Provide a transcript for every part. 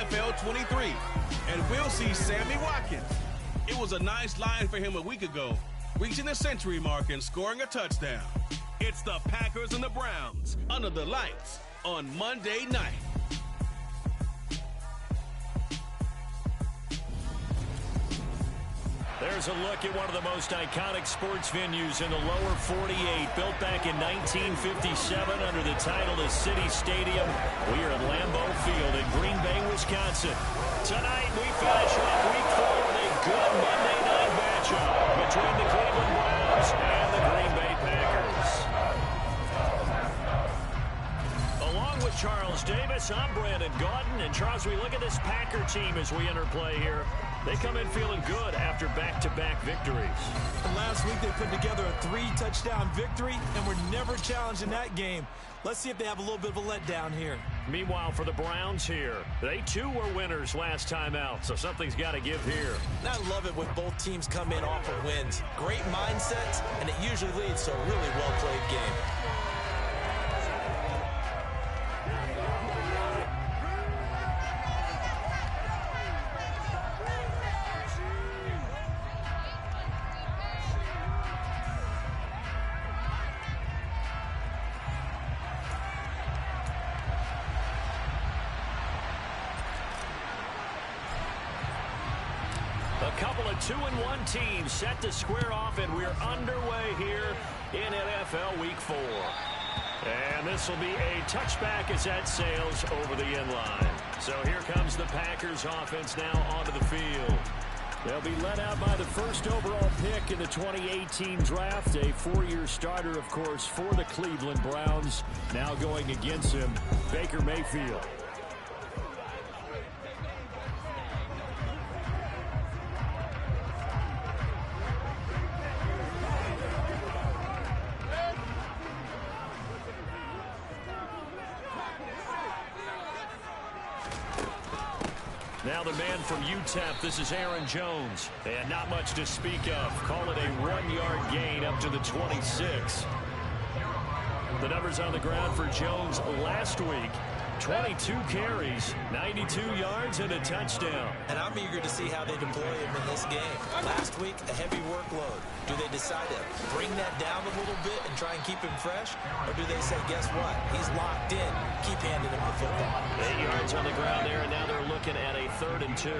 NFL 23. And we'll see Sammy Watkins. It was a nice line for him a week ago, reaching the century mark and scoring a touchdown. It's the Packers and the Browns under the lights on Monday night. There's a look at one of the most iconic sports venues in the lower 48, built back in 1957 under the title of City Stadium. We are at Lambeau Field in Green Bay, Wisconsin. Tonight, we finish off Week 4 with a good Monday night matchup between the Cleveland Browns and the Green Bay Packers. Along with Charles Davis, I'm Brandon Gaudin. And Charles, we look at this Packer team as we enter play here. They come in feeling good after back-to-back victories. Last week they put together a 3-touchdown victory and were never challenged in that game. Let's see if they have a little bit of a letdown here. Meanwhile, for the Browns here, they too were winners last time out, so something's got to give here. I love it when both teams come in off of wins. Great mindsets, and it usually leads to a really well-played game. A couple of 2-1 teams set to square off, and we're underway here in NFL Week 4. And this will be a touchback as that sails over the end line. So here comes the Packers offense now onto the field. They'll be led out by the first overall pick in the 2018 draft. A 4-year starter, of course, for the Cleveland Browns. Now going against him, Baker Mayfield. Now the man from UTEP, this is Aaron Jones. And not much to speak of. Call it a 1-yard gain up to the 26. The numbers on the ground for Jones last week. 22 carries, 92 yards, and a touchdown. And I'm eager to see how they deploy him in this game. Last week, a heavy workload. Do they decide to bring that down a little bit and try and keep him fresh? Or do they say, guess what? He's locked in. Keep handing him the football. 8 yards on the ground there, and now they're looking at a 3rd and 2.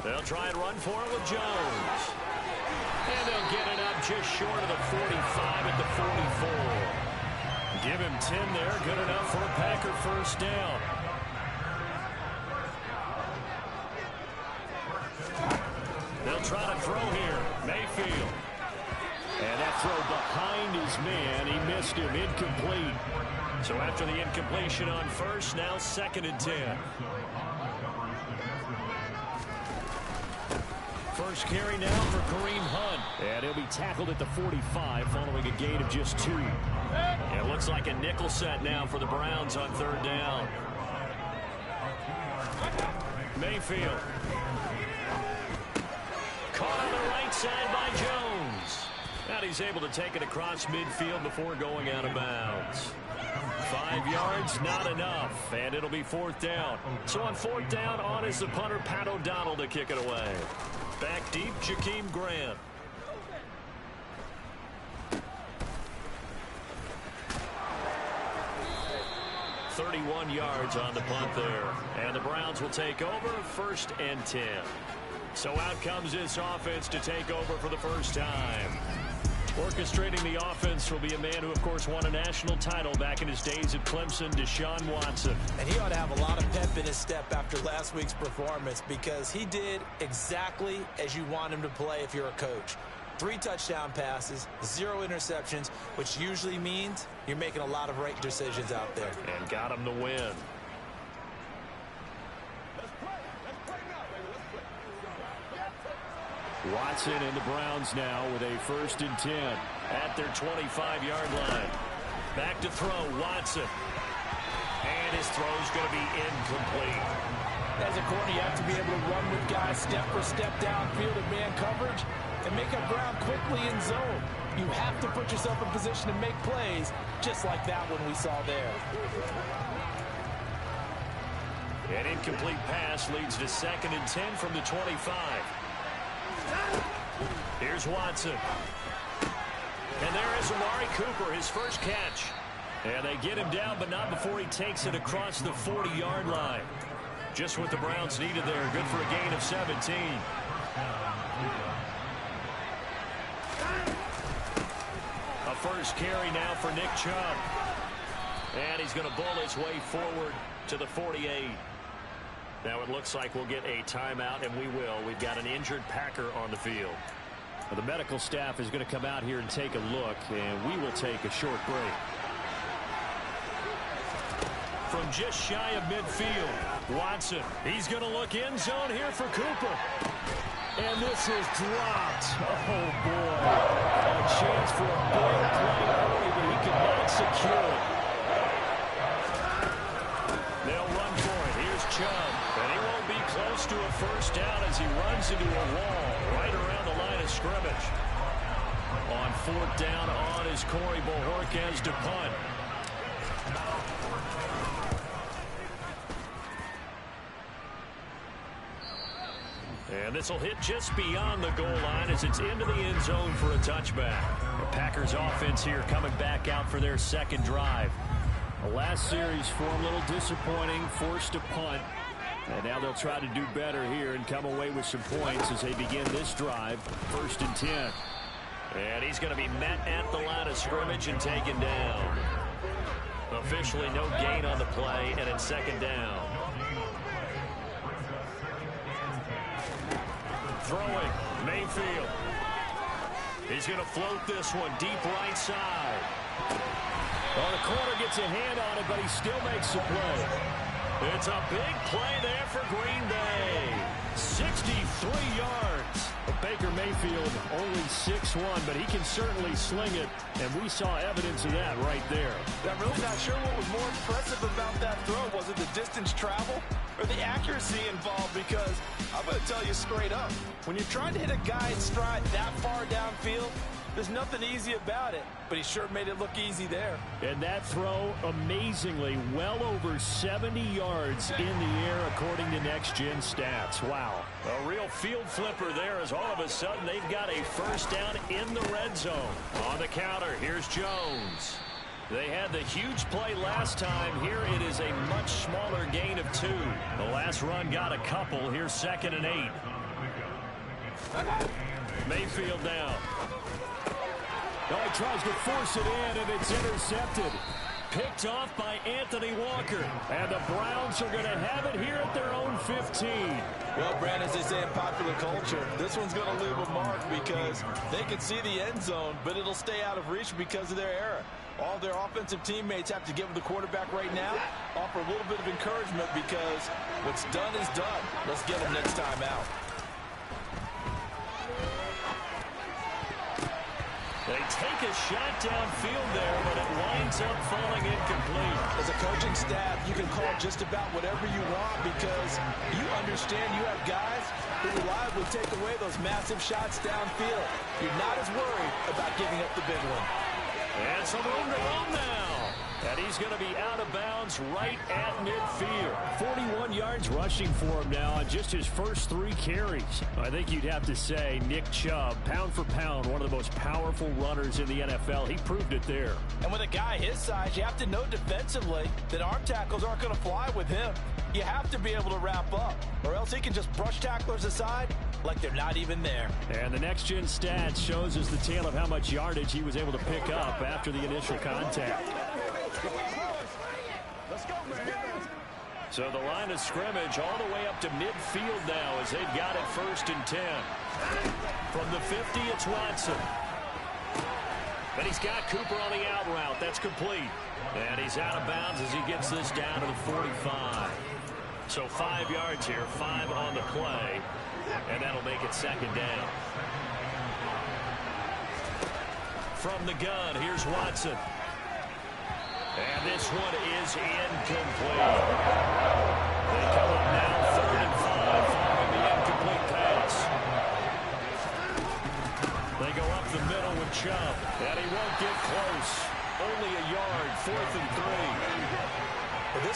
They'll try and run for it with Jones. And they'll get it up just short of the 45 at the 44. Give him 10 there. Good enough for a Packer first down. They'll try to throw here. Mayfield. And that throw behind his man. He missed him. Incomplete. So after the incompletion on first, now 2nd and 10. First carry now for Kareem Hunt. And he'll be tackled at the 45 following a gain of just 2. It looks like a nickel set now for the Browns on 3rd down. Mayfield. Caught on the right side by Jones. And he's able to take it across midfield before going out of bounds. 5 yards, not enough. And it'll be 4th down. So on 4th down, on is the punter, Pat O'Donnell, to kick it away. Back deep, Jakeem Grant. .31 yards on the punt there. And the Browns will take over, 1st and 10. So out comes this offense to take over for the first time. Orchestrating the offense will be a man who, of course, won a national title back in his days at Clemson, Deshaun Watson. And he ought to have a lot of pep in his step after last week's performance, because he did exactly as you want him to play if you're a coach. 3 touchdown passes, 0 interceptions, which usually means you're making a lot of right decisions out there. And got him the win. Watson and the Browns now with a 1st and 10 at their 25-yard line. Back to throw, Watson. And his throw's going to be incomplete. As a corner, you have to be able to run with guys step for step downfield in man coverage and make up ground quickly in zone. You have to put yourself in position to make plays. just like that one we saw there. An incomplete pass leads to 2nd and 10 from the 25. Here's Watson. And there is Amari Cooper, his first catch. And they get him down, but not before he takes it across the 40-yard line. Just what the Browns needed there. Good for a gain of 17. A first carry now for Nick Chubb. And he's going to bull his way forward to the 48. Now it looks like we'll get a timeout, and we will. We've got an injured Packer on the field. Well, the medical staff is going to come out here and take a look, and we will take a short break. From just shy of midfield, Watson. He's going to look end zone here for Cooper. And this is dropped. Oh, boy. A chance for a big play early, but he could not secure it. They'll run for it. Here's Chubb. And he won't be close to a first down as he runs into a wall right around the line of scrimmage. On 4th down on is Corey Bojorquez to punt. And this will hit just beyond the goal line as it's into the end zone for a touchback. The Packers offense here coming back out for their 2nd drive. The last series for them a little disappointing, forced to punt. And now they'll try to do better here and come away with some points as they begin this drive. 1st and 10. And he's going to be met at the line of scrimmage and taken down. Officially no gain on the play, and it's 2nd down. Throwing, Mayfield. He's going to float this one deep right side. Well, the corner gets a hand on it, but he still makes the play. It's a big play there for Green Bay. 63 yards. Baker Mayfield only 6'1", but he can certainly sling it, and we saw evidence of that right there. I'm really not sure what was more impressive about that throw. Was it the distance travel or the accuracy involved? Because I'm going to tell you straight up, when you're trying to hit a guy in stride that far downfield, there's nothing easy about it, but he sure made it look easy there. And that throw, amazingly, well over 70 yards in the air, according to Next Gen Stats. Wow. A real field flipper there as all of a sudden they've got a first down in the red zone. On the counter, here's Jones. They had the huge play last time. Here it is a much smaller gain of 2. The last run got a couple. Here's 2nd and 8. Mayfield now. Oh, he tries to force it in, and it's intercepted. Picked off by Anthony Walker. And the Browns are going to have it here at their own 15. Well, Brandon, as they say in popular culture, this one's going to leave a mark because they can see the end zone, but it'll stay out of reach because of their error. All their offensive teammates have to give the quarterback right now, offer a little bit of encouragement because what's done is done. Let's get them next time out. They take a shot downfield there, but it winds up falling incomplete. As a coaching staff, you can call just about whatever you want because you understand you have guys who reliably take away those massive shots downfield. You're not as worried about giving up the big one. And some room to run now. And he's going to be out of bounds right at midfield. 41 yards rushing for him now on just his first 3 carries. I think you'd have to say Nick Chubb, pound for pound, one of the most powerful runners in the NFL. He proved it there. And with a guy his size, you have to know defensively that arm tackles aren't going to fly with him. You have to be able to wrap up, or else he can just brush tacklers aside like they're not even there. And the Next Gen Stats shows us the tale of how much yardage he was able to pick up after the initial contact. So the line of scrimmage all the way up to midfield now as they've got it 1st and 10. From the 50, it's Watson. But he's got Cooper on the out route. That's complete. And he's out of bounds as he gets this down to the 45. So 5 yards here, 5 on the play. And that'll make it 2nd down. From the gun, here's Watson. And this one is incomplete. They come up now 3rd and 5 following the incomplete pass. They go up the middle with Chubb. And he won't get close. Only a yard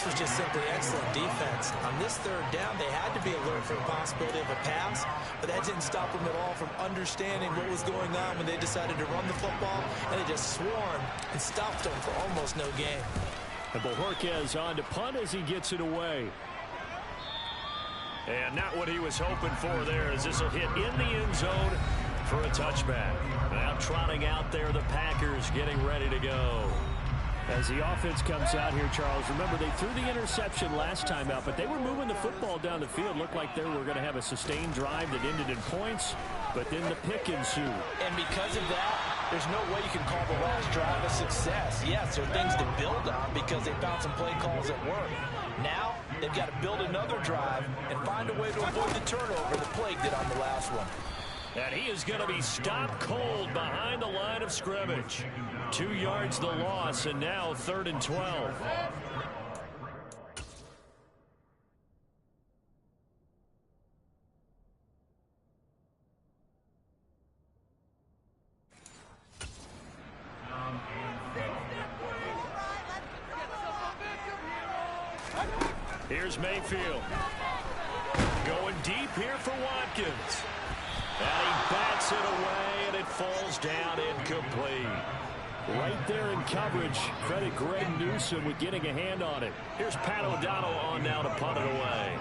was just simply excellent defense. On this third down, they had to be alert for the possibility of a pass, but that didn't stop them at all from understanding what was going on when they decided to run the football, and they just swarmed and stopped them for almost no gain. And Bojorquez on to punt as he gets it away. And not what he was hoping for there, as this will hit in the end zone for a touchback. Now trotting out there, the Packers getting ready to go. As the offense comes out here, Charles, remember they threw the interception last time out, but they were moving the football down the field. Looked like they were going to have a sustained drive that ended in points, but then the pick ensued. And because of that, there's no way you can call the last drive a success. Yes, there are things to build on because they found some play calls at work. Now, they've got to build another drive and find a way to avoid the turnover that plagued it on the last one. And he is going to be stopped cold behind the line of scrimmage. 2 yards the loss, and now 3rd and 12. Here's Mayfield. Going deep here for Watkins. And he bats it away, and it falls down incomplete. Right there in coverage. Credit Greg Newsome with getting a hand on it. Here's Pat O'Donnell on now to punt it away.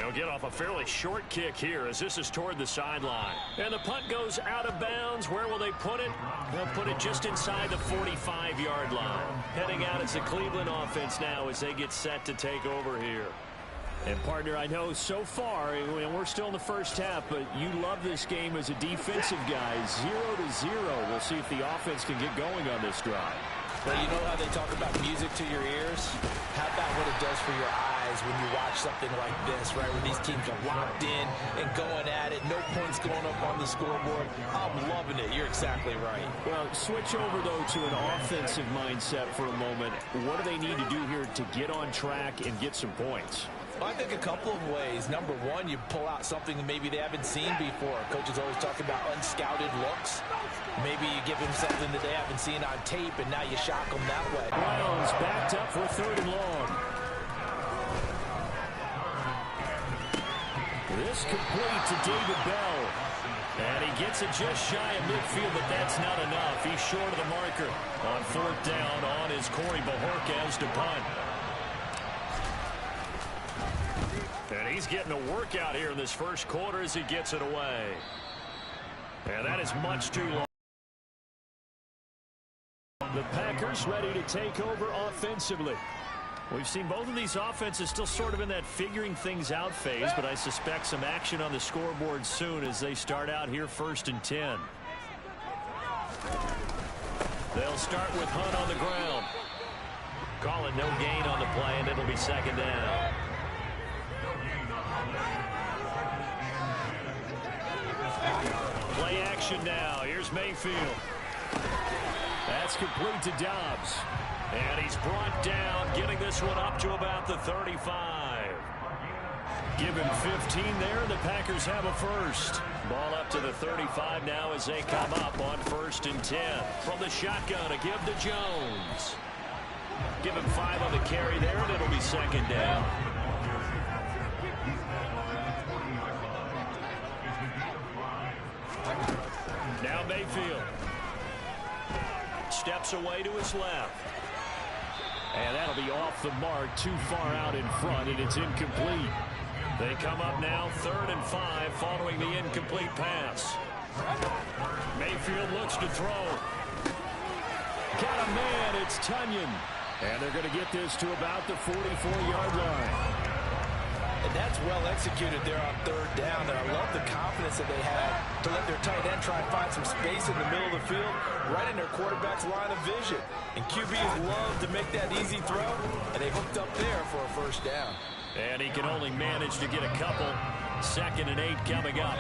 He'll get off a fairly short kick here as this is toward the sideline. And the punt goes out of bounds. Where will they put it? They'll put it just inside the 45-yard line. Heading out as the Cleveland offense now as they get set to take over here. And, partner, I know so far, and we're still in the first half, but you love this game as a defensive guy. 0-0. We'll see if the offense can get going on this drive. Well, you know how they talk about music to your ears? How about what it does for your eyes when you watch something like this, right, where these teams are locked in and going at it, no points going up on the scoreboard? I'm loving it. You're exactly right. Well, switch over, though, to an offensive mindset for a moment. What do they need to do here to get on track and get some points? Well, I think a couple of ways. Number one, you pull out something that maybe they haven't seen before. Coaches always talk about unscouted looks. Maybe you give them something that they haven't seen on tape, and now you shock them that way. Browns backed up for 3rd and long. This complete to David Bell. And he gets it just shy of midfield, but that's not enough. He's short of the marker. On 4th down on is Corey Bojorquez to punt. And he's getting a workout here in this first quarter as he gets it away. And that is much too long. The Packers ready to take over offensively. We've seen both of these offenses still sort of in that figuring things out phase, but I suspect some action on the scoreboard soon as they start out here 1st and 10. They'll start with Hunt on the ground. Call it no gain on the play, and it'll be 2nd down. Play action now. Here's Mayfield. That's complete to Dobbs. And he's brought down, getting this one up to about the 35. Give him 15 there, and the Packers have a first. Ball up to the 35 now as they come up on 1st and 10. From the shotgun, a give to Jones. Give him 5 on the carry there, and it'll be 2nd down. Now Mayfield steps away to his left. And that'll be off the mark, too far out in front, and it's incomplete. They come up now 3rd and 5 following the incomplete pass. Mayfield looks to throw. Got a man, it's Tunyon. And they're going to get this to about the 44-yard line. And that's well executed there on 3rd down. And I love the confidence that they had to let their tight end try and find some space in the middle of the field, right in their quarterback's line of vision. And QBs love to make that easy throw, and they hooked up there for a 1st down. And he can only manage to get a couple. 2nd and 8 coming up.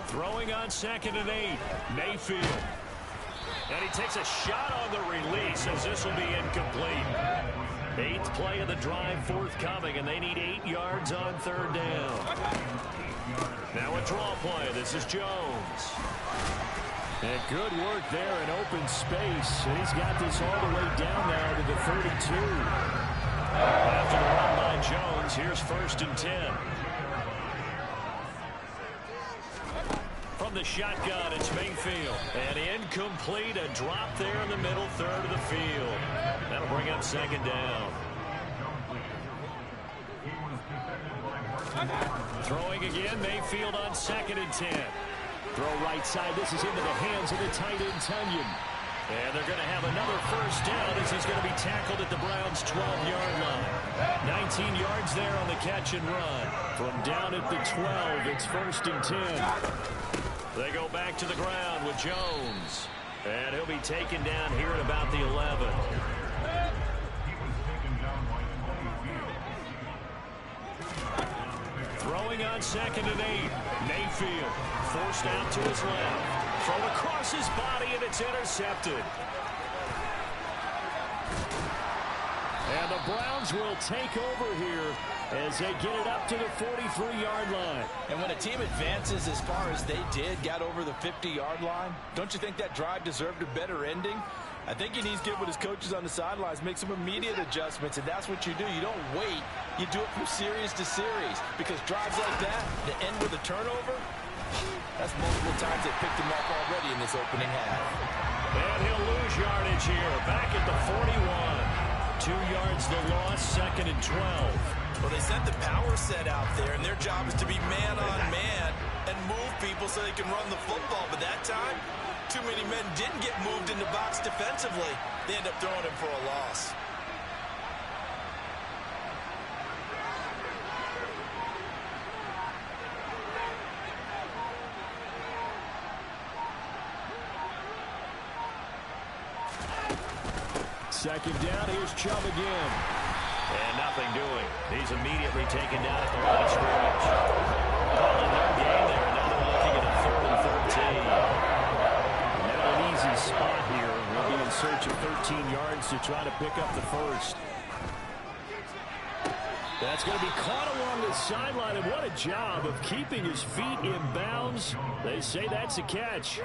Throwing on 2nd and 8, Mayfield. And he takes a shot on the release as this will be incomplete. Eighth play of the drive forthcoming, and they need 8 yards on 3rd down. Now a draw play. This is Jones. And good work there in open space. And he's got this all the way down now to the 32. After the run by Jones, here's 1st and 10. From the shotgun, it's Mayfield. And incomplete, a drop there in the middle third of the field. That'll bring up 2nd down. Throwing again, Mayfield on 2nd and 10. Throw right side. This is into the hands of the tight end, Tunyon. And they're going to have another 1st down as he's going to be tackled at the Browns' 12-yard line. 19 yards there on the catch and run. From down at the 12, it's 1st and 10. They go back to the ground with Jones. And he'll be taken down here at about the 11. Throwing on 2nd and 8. Mayfield forced out to his left. Thrown across his body, and it's intercepted. And the Browns will take over here as they get it up to the 43-yard line. And when a team advances as far as they did, got over the 50-yard line, don't you think that drive deserved a better ending? I think he needs to get with his coaches on the sidelines, make some immediate adjustments, and that's what you do. You don't wait. You do it from series to series, because drives like that, to end with a turnover, that's multiple times they picked him up already in this opening half. And he'll lose yardage here, back at the 41. 2 yards the loss, 2nd and 12. Well, they sent the power set out there, and their job is to be man-on-man and move people so they can run the football. But that time, too many men didn't get moved in the box defensively. They end up throwing him for a loss. Second down, here's Chubb again. And nothing doing. He's immediately taken down at the line of scrimmage. Calling no gain there. Now they're looking at a 3rd and 13. Not an easy spot here. We'll be in search of 13 yards to try to pick up the 1st. That's going to be caught along the sideline, and what a job of keeping his feet in bounds. They say that's a catch.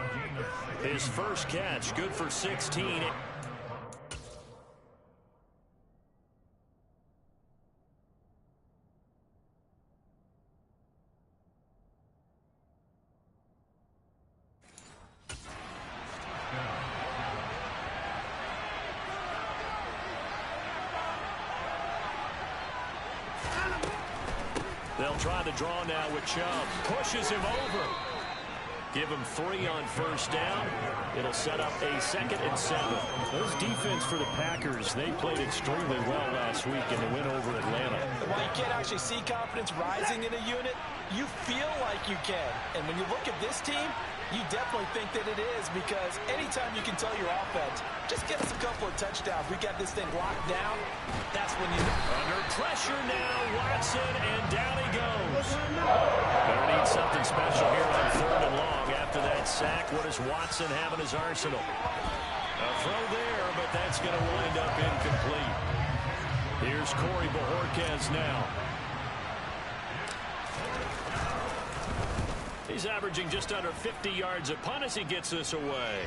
His first catch, good for 16. They'll try the draw now with Chubb. Pushes him over. Give him 3 on 1st down. It'll set up a 2nd and 7. Those defense for the Packers, they played extremely well last week in the win over Atlanta. While you can't actually see confidence rising in a unit, you feel like you can. And when you look at this team, you definitely think that it is, because anytime you can tell your offense, just get us a couple of touchdowns, we got this thing locked down, that's when you... Under pressure now, Watson, and down he goes. Better need something special here on 3rd and long. After that sack, what does Watson have in his arsenal? A throw there, but that's going to wind up incomplete. Here's Corey Bojorquez now. He's averaging just under 50 yards a punt as he gets this away.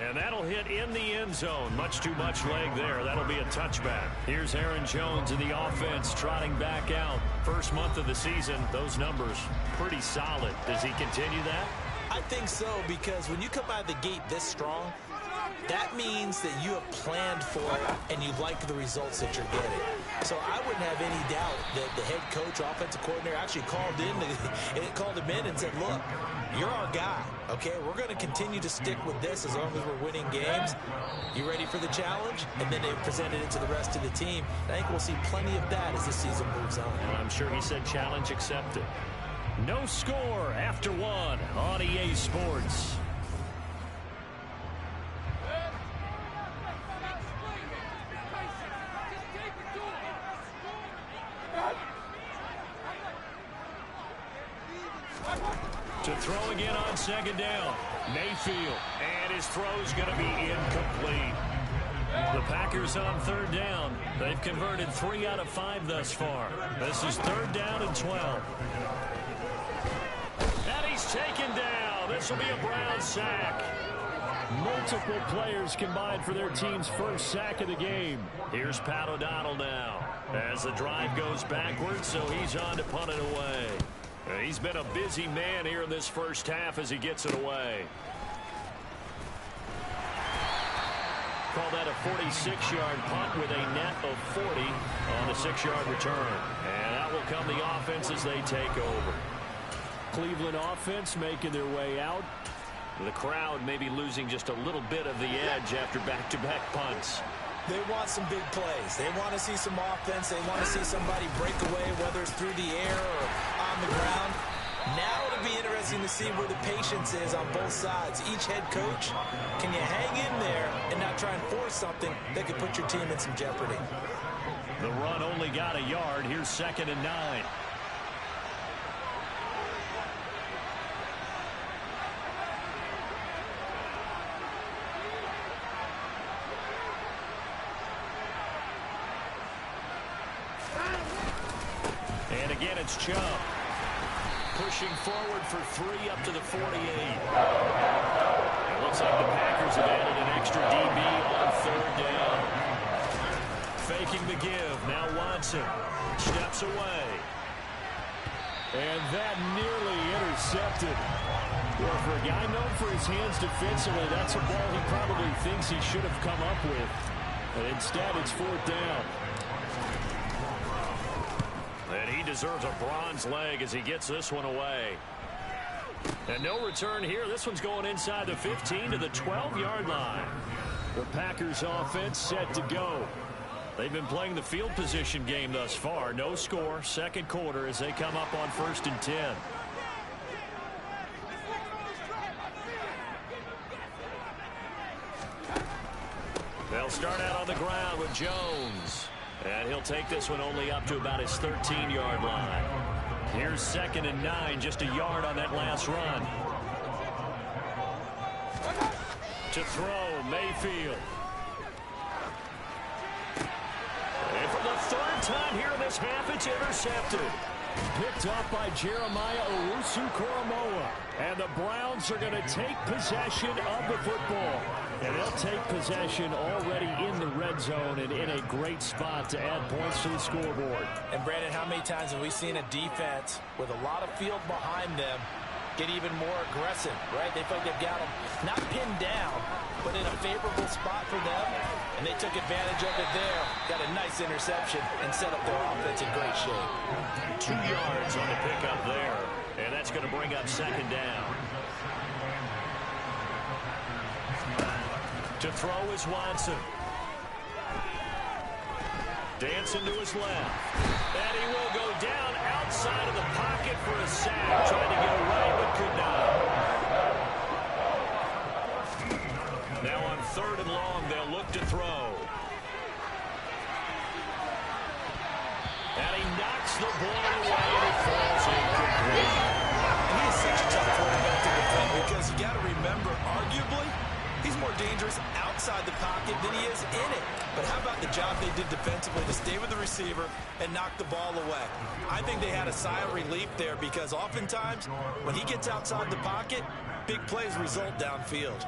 And that'll hit in the end zone. Much too much leg there. That'll be a touchback. Here's Aaron Jones in the offense trotting back out. First month of the season, those numbers pretty solid. Does he continue that? I think so, because when you come out of the gate this strong, that means that you have planned for it and you like the results that you're getting. So I wouldn't have any doubt that the head coach, offensive coordinator actually called him in and said, look, you're our guy, okay? We're going to continue to stick with this as long as we're winning games. You ready for the challenge? And then they presented it to the rest of the team. I think we'll see plenty of that as the season moves on. And I'm sure he said challenge accepted. No score after 1 on EA Sports. To throw again on 2nd down. Mayfield. And his throw's going to be incomplete. The Packers on third down. They've converted 3 out of 5 thus far. This is third down and 12. And he's taken down. This will be a Brown sack. Multiple players combined for their team's first sack of the game. Here's Pat O'Donnell now as the drive goes backwards, so he's on to punt it away. He's been a busy man here in this first half as he gets it away. Call that a 46-yard punt with a net of 40 on the 6-yard return. And that will come the offense as they take over. Cleveland offense making their way out. The crowd may be losing just a little bit of the edge after back-to-back punts. They want some big plays. They want to see some offense. They want to see somebody break away, whether it's through the air or on the ground. Now it'll be interesting to see where the patience is on both sides. Each head coach, can you hang in there and not try and force something that could put your team in some jeopardy? The run only got a yard. Here's 2nd and 9. And again, it's Chubb. Pushing forward for 3 up to the 48. It looks like the Packers have added an extra DB on third down. Faking the give. Now Watson steps away. And that nearly intercepted. Well, for a guy known for his hands defensively, that's a ball he probably thinks he should have come up with. But instead, it's 4th down. And he deserves a bronze leg as he gets this one away. And no return here. This one's going inside the 15 to the 12-yard line. The Packers offense set to go. They've been playing the field position game thus far. No score, second quarter as they come up on 1st and 10. They'll start out on the ground with Jones. And he'll take this one only up to about his 13-yard line. Here's 2nd and 9, just a yard on that last run. To throw, Mayfield. And for the 3rd time here in this half, it's intercepted. Picked up by Jeremiah Owusu-Koramoah. And the Browns are going to take possession of the football. And they'll take possession already in the red zone and in a great spot to add points to the scoreboard. And, Brandon, how many times have we seen a defense with a lot of field behind them get even more aggressive, right? They feel like they've got them not pinned down, but in a favorable spot for them. And they took advantage of it there. Got a nice interception and set up their offense in great shape. 2 yards on the pickup there. And that's going to bring up 2nd down. To throw is Watson. Dancing to his left. And he will go down outside of the pocket for a sack. Trying to get away, but could not. Now on 3rd and long, they'll look to throw. And he knocks the ball away, and it falls incomplete. He is such a tough quarterback to defend because you got to remember, arguably, he's more dangerous outside the pocket than he is in it. But how about the job they did defensively to stay with the receiver and knock the ball away? I think they had a sigh of relief there because oftentimes when he gets outside the pocket, big plays result downfield.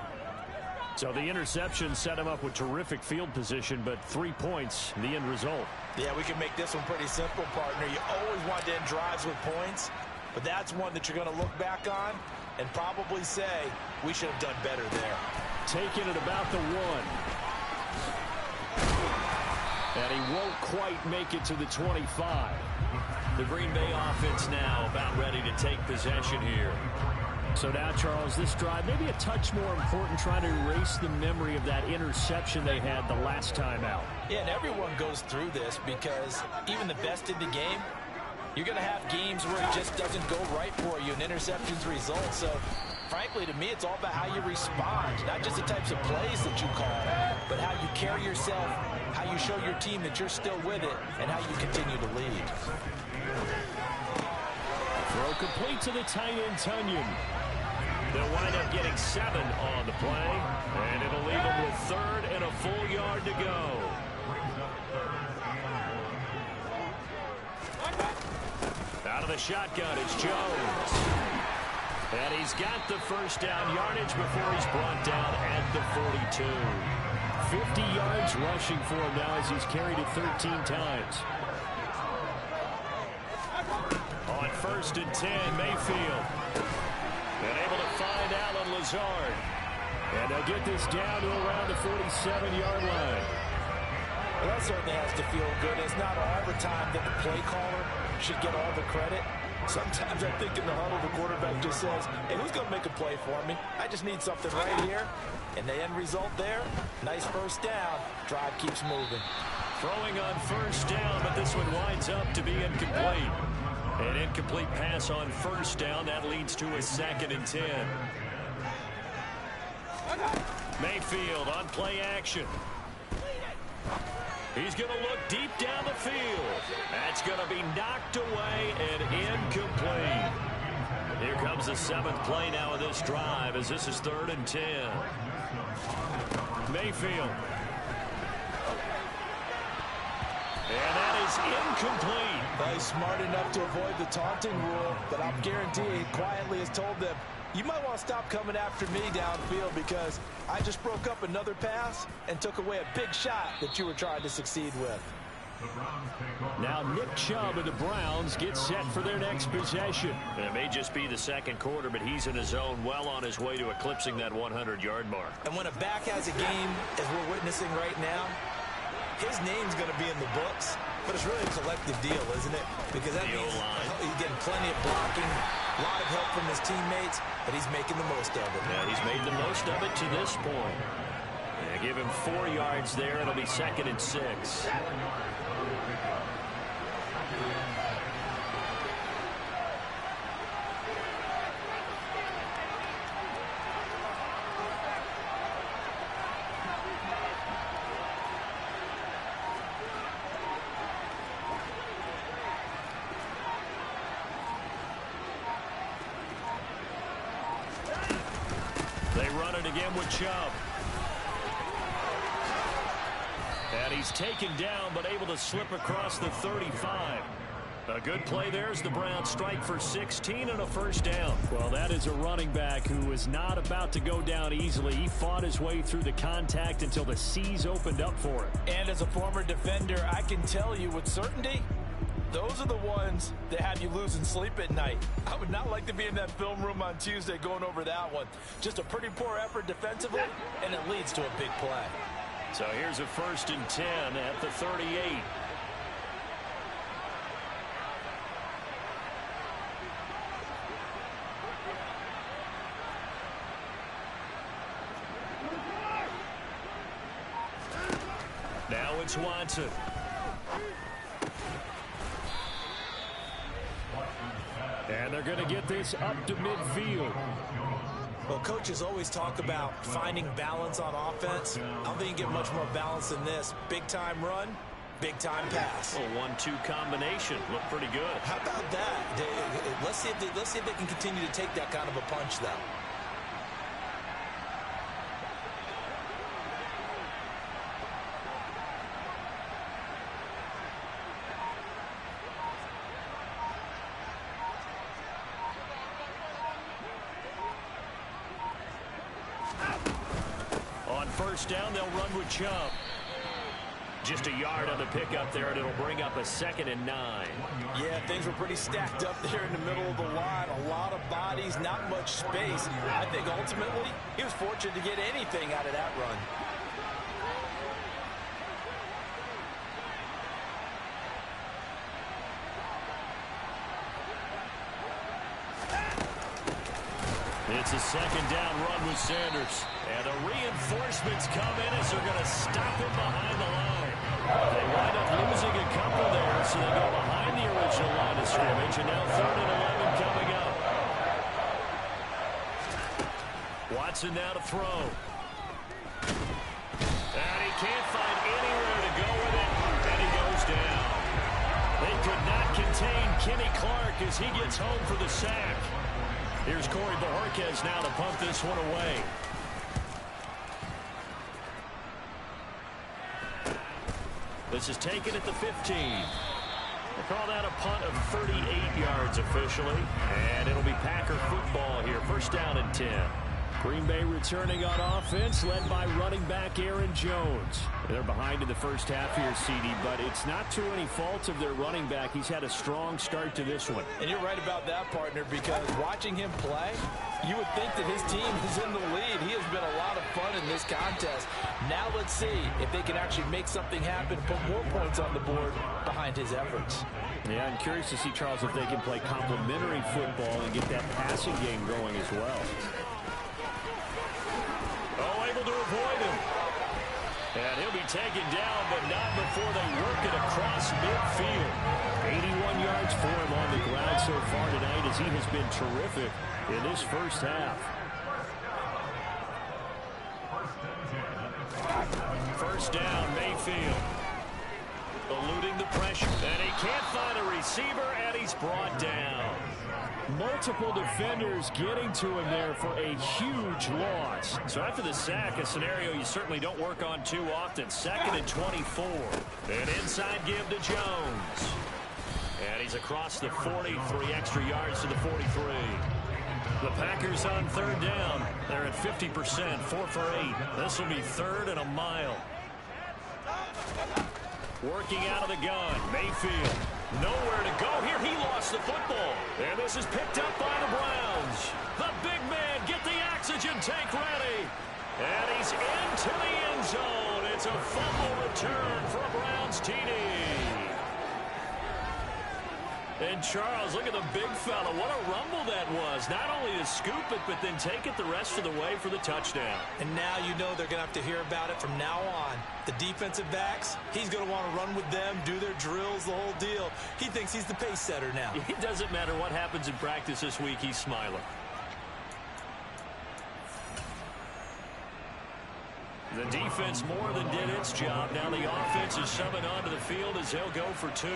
So the interception set him up with terrific field position, but 3 points, the end result. Yeah, we can make this one pretty simple, partner. You always want to end drives with points, but that's one that you're going to look back on and probably say, we should have done better there. Taking it about the 1. And he won't quite make it to the 25. The Green Bay offense now about ready to take possession here. So now, Charles, this drive maybe a touch more important, trying to erase the memory of that interception they had the last time out. Yeah, and everyone goes through this because even the best in the game, you're going to have games where it just doesn't go right for you and interceptions result. So, frankly, to me, it's all about how you respond, not just the types of plays that you call, but how you carry yourself, how you show your team that you're still with it, and how you continue to lead. Throw complete to the tight end, Tunyon. They'll wind up getting 7 on the play, and it'll leave them with 3rd and a full yard yard to go. Out of the shotgun, it's Jones. And he's got the first down yardage before he's brought down at the 42. 50 yards rushing for him now as he's carried it 13 times. On 1st and 10, Mayfield. And able to find Allen Lazard. And they'll get this down to around the 47-yard line. Well, that certainly has to feel good. It's not all the time that the play caller should get all the credit. Sometimes I think in the huddle, the quarterback just says, hey, who's going to make a play for me? I just need something right here. And the end result there, nice first down. Drive keeps moving. Throwing on 1st down, but this one winds up to be incomplete. An incomplete pass on 1st down. That leads to a 2nd and 10. Mayfield on play action. He's going to look deep down the field. That's going to be knocked away and incomplete. Here comes the 7th play now of this drive as this is 3rd and 10. Mayfield. And that is incomplete. Well, he's smart enough to avoid the taunting rule, but I'm guaranteeing he quietly has told them, you might want to stop coming after me downfield because I just broke up another pass and took away a big shot that you were trying to succeed with. Now Nick Chubb and the Browns get set for their next possession. And it may just be the 2nd quarter, but he's in his zone, well on his way to eclipsing that 100-yard mark. And when a back has a game, as we're witnessing right now, his name's going to be in the books, but it's really a collective deal, isn't it? Because that means he's getting plenty of blocking, a lot of help from his teammates, but he's making the most of it. Yeah, he's made the most of it to this point. Yeah, give him 4 yards there. It'll be 2nd and 6. They run it again with Chubb. And he's taken down, but able to slip across the 35. A good play there as the Browns strike for 16 and a 1st down. Well, that is a running back who is not about to go down easily. He fought his way through the contact until the C's opened up for him. And as a former defender, I can tell you with certainty, those are the ones that have you losing sleep at night. I would not like to be in that film room on Tuesday going over that one. Just a pretty poor effort defensively, and it leads to a big play. So here's a 1st and 10 at the 38. Now it's Watson. And they're going to get this up to midfield. Well, coaches always talk about finding balance on offense. I don't think you get much more balance than this. Big-time run, big-time pass. A 1-2 combination. Looked pretty good. How about that? Let's see if they can continue to take that kind of a punch, though. On 1st down, they'll run with Chubb. Just a yard on the pickup there, and it'll bring up a 2nd and 9. Yeah, things were pretty stacked up there in the middle of the line. A lot of bodies, not much space. I think ultimately he was fortunate to get anything out of that run. It's a 2nd down run with Sanders. And the reinforcements come in as they're going to stop him behind the line. They wind up losing a couple there, so they go behind the original line of scrimmage. And now 3rd and 11 coming up. Watson now to throw. And he can't find anywhere to go with it. And he goes down. They could not contain Kenny Clark as he gets home for the sack. Here's Corey Bojorquez now to pump this one away. this is taken at the 15. They call that a punt of 38 yards officially. And it'll be Packer football here. First down and 10. Green Bay returning on offense, led by running back Aaron Jones. They're behind in the first half here, CD, but it's not to any fault of their running back. He's had a strong start to this one. And you're right about that, partner, because watching him play, you would think that his team is in the lead. He has been a lot of fun in this contest. Now let's see if they can actually make something happen, put more points on the board behind his efforts. Yeah, I'm curious to see, Charles, if they can play complementary football and get that passing game going as well. Oh, able to avoid him. And he'll be taken down, but not before they work it across midfield. 81 yards for him on the ground so far tonight as he has been terrific in this first half. First down, Mayfield. Eluding the pressure. And he can't find a receiver, and he's brought down. Multiple defenders getting to him there for a huge loss. So after the sack, a scenario you certainly don't work on too often. 2nd and 24. An inside give to Jones. And he's across the 40, 3 extra yards to the 43. The Packers on third down. They're at 50%, 4 for 8. This will be 3rd and a mile. Working out of the gun, Mayfield. Nowhere to go here. He lost the football. And this is picked up by the Browns. The big man, get the oxygen tank ready. And he's into the end zone. It's a fumble return for a Browns TD. And Charles, look at the big fella. What a rumble that was. Not only to scoop it, but then take it the rest of the way for the touchdown. And now you know they're going to have to hear about it from now on. The defensive backs, he's going to want to run with them, do their drills, the whole deal. He thinks he's the pace setter now. It doesn't matter what happens in practice this week, he's smiling. The defense more than did its job. Now the offense is summoned onto the field as they'll go for 2.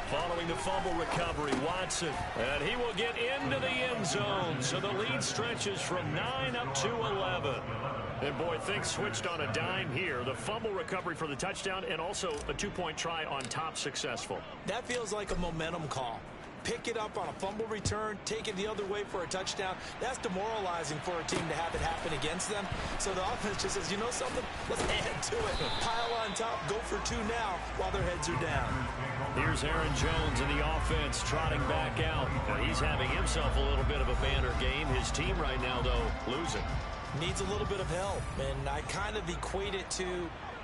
Following the fumble recovery, Watson. And he will get into the end zone. So the lead stretches from 9 up to 11. And boy, things switched on a dime here. The fumble recovery for the touchdown and also a 2-point try on top successful. That feels like a momentum call. Pick it up on a fumble return, take it the other way for a touchdown. That's demoralizing for a team to have it happen against them. So the offense just says, you know something? Let's add to it. Pile on top, go for 2 now while their heads are down. Here's Aaron Jones in the offense trotting back out. Now he's having himself a little bit of a banner game. His team right now, though, losing. Needs a little bit of help, and I kind of equate it to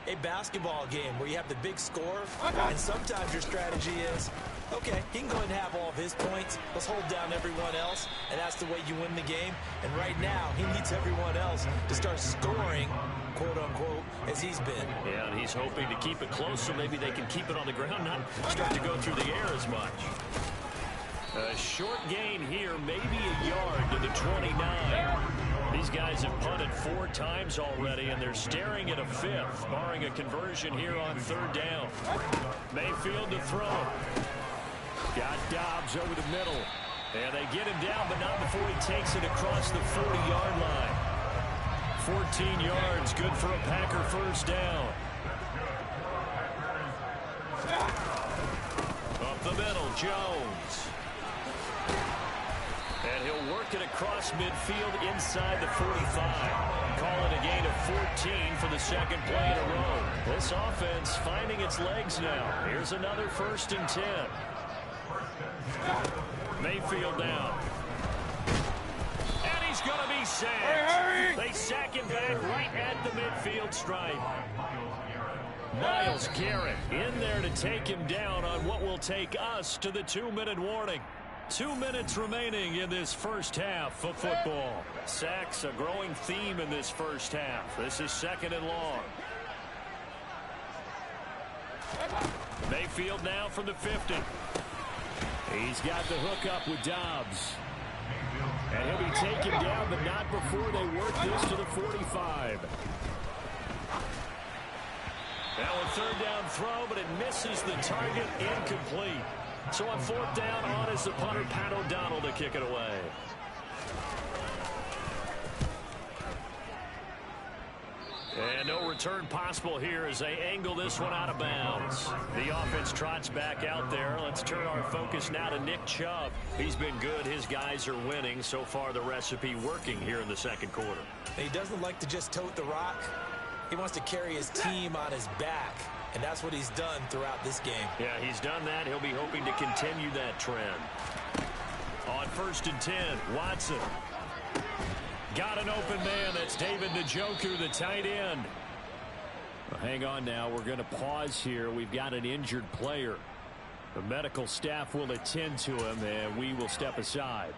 a basketball game where you have the big score, and sometimes your strategy is, okay, he can go ahead and have all of his points. Let's hold down everyone else, and that's the way you win the game. And right now, he needs everyone else to start scoring, quote-unquote, as he's been. Yeah, and he's hoping to keep it close so maybe they can keep it on the ground, not start to go through the air as much. A short gain here, maybe a yard to the 29. These guys have punted 4 times already, and they're staring at a 5th, barring a conversion here on 3rd down. Mayfield to throw. Got Dobbs over the middle. And they get him down, but not before he takes it across the 40-yard line. 14 yards, good for a Packer first down. Up the middle, Jones. And he'll work it across midfield inside the 45. Call it a gain of 14 for the 2nd play in a row. This offense finding its legs now. Here's another 1st and 10. Mayfield down. And he's going to be sacked. They sack him back right at the midfield stripe. Myles Garrett in there to take him down on what will take us to the 2-minute warning. 2 minutes remaining in this first half of football. Sacks a growing theme in this first half. This is 2nd and long. Mayfield now from the 50. He's got the hook up with Dobbs. And he'll be taken down, but not before they work this to the 45. Now a 3rd down throw, but it misses the target, incomplete. So on 4th down, on is the punter, Pat O'Donnell, to kick it away. And And no return possible here as they angle this one out of bounds. The offense trots back out there. Let's turn our focus now to Nick Chubb. He's been good. His guys are winning. So far, the recipe working here in the second quarter. He doesn't like to just tote the rock. He wants to carry his team on his back. And that's what he's done throughout this game. Yeah, he's done that. He'll be hoping to continue that trend. On 1st and 10, Watson. Got an open man. That's David Njoku, the tight end. Well, hang on now. We're going to pause here. We've got an injured player. The medical staff will attend to him, and we will step aside.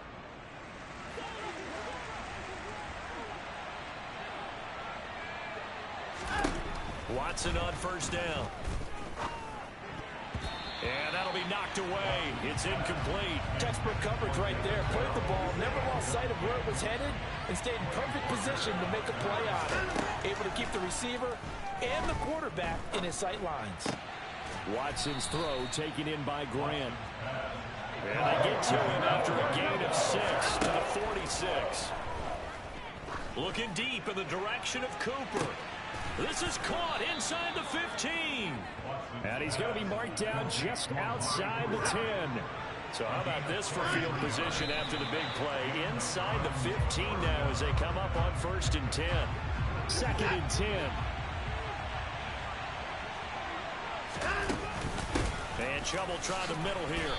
Watson on 1st down. And that'll be knocked away. It's incomplete. Textbook coverage right there. Played the ball, never lost sight of where it was headed, and stayed in perfect position to make a play on it. Able to keep the receiver and the quarterback in his sight lines. Watson's throw taken in by Grant. And they get to him after a gain of 6 to the 46. Looking deep in the direction of Cooper. This is caught inside the 15. And he's going to be marked down just outside the 10. So how about this for field position after the big play? Inside the 15 now as they come up on 1st and 10. 2nd and 10. And Chubb will try the middle here.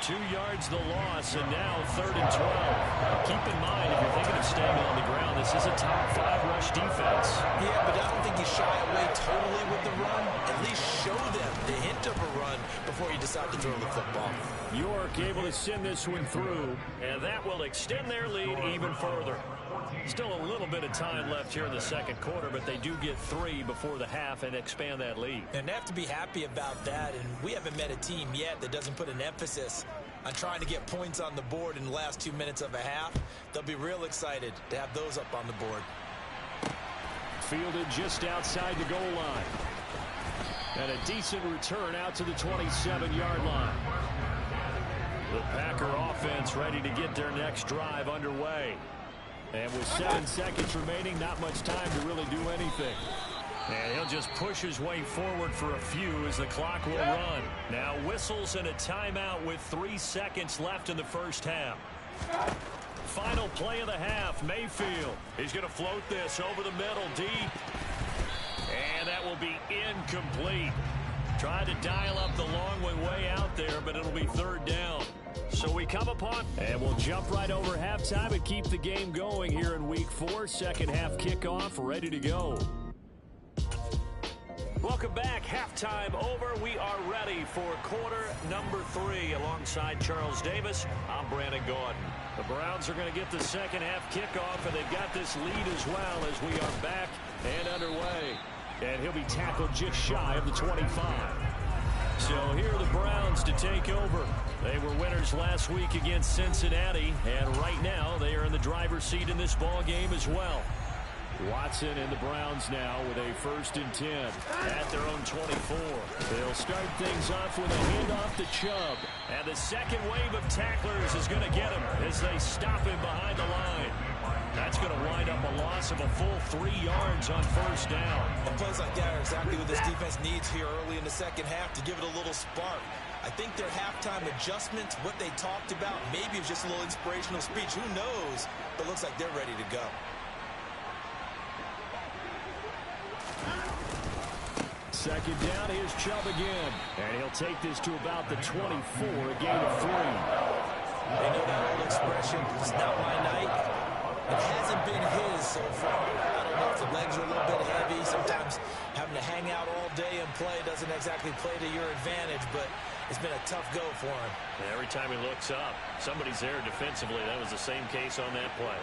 2 yards the loss, and now 3rd and 12. Keep in mind, if you're thinking of staying on the ground, this is a top 5 rush defense. Yeah, but I don't think you shy away totally with the run. At least show them the hint of a run before you decide to throw the football. York able to send this one through, and that will extend their lead even further. Still a little bit of time left here in the second quarter, but they do get 3 before the half and expand that lead. And they have to be happy about that, and we haven't met a team yet that doesn't put an emphasis on trying to get points on the board in the last 2 minutes of a half. They'll be real excited to have those up on the board. Fielded just outside the goal line. And a decent return out to the 27-yard line. The Packer offense ready to get their next drive underway. And with 7 seconds remaining, not much time to really do anything. And he'll just push his way forward for a few as the clock will run. Now whistles and a timeout with 3 seconds left in the first half. Final play of the half, Mayfield. He's going to float this over the middle, deep. And that will be incomplete. Tried to dial up the long one way out there, but it'll be 3rd down. So we come upon, and we'll jump right over halftime and keep the game going here in Week 4. Second half kickoff, ready to go. Welcome back. Halftime over. We are ready for quarter number 3. Alongside Charles Davis, I'm Brandon Gaudin. The Browns are going to get the second half kickoff, and they've got this lead as well as we are back and underway. And he'll be tackled just shy of the 25. So here are the Browns to take over. They were winners last week against Cincinnati, and right now they are in the driver's seat in this ball game as well. Watson and the Browns now with a 1st and 10 at their own 24. They'll start things off with a handoff to Chubb. And the second wave of tacklers is going to get him as they stop him behind the line. That's going to wind up a loss of a full 3 yards on 1st down. And plays like that are exactly what this defense needs here early in the second half to give it a little spark. I think their halftime adjustments, what they talked about, maybe it was just a little inspirational speech. Who knows? But it looks like they're ready to go. Second down, here's Chubb again. And he'll take this to about the 24, a gain of 3. They know that old expression, it's not my night. It hasn't been his so far. I don't know if the legs are a little bit heavy. Sometimes having to hang out all day and play doesn't exactly play to your advantage, but it's been a tough go for him. And every time he looks up, somebody's there defensively. That was the same case on that play.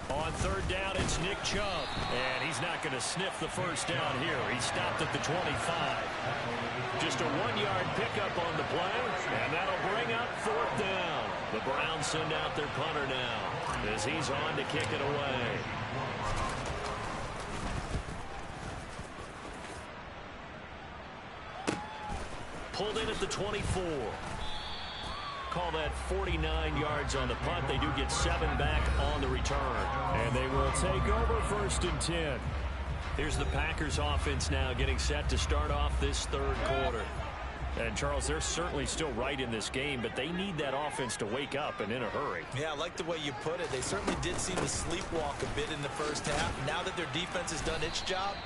On 3rd down, it's Nick Chubb. And he's not going to sniff the first down here. He stopped at the 25. Just a 1-yard pickup on the play. And that'll bring up 4th down. The Browns send out their punter now as he's on to kick it away. pulled in at the 24. Call that 49 yards on the punt. They do get 7 back on the return. And they will take over 1st and 10. Here's the Packers offense now getting set to start off this third quarter. And, Charles, they're certainly still right in this game, but they need that offense to wake up and in a hurry. Yeah, I like the way you put it. They certainly did seem to sleepwalk a bit in the first half. Now that their defense has done its job,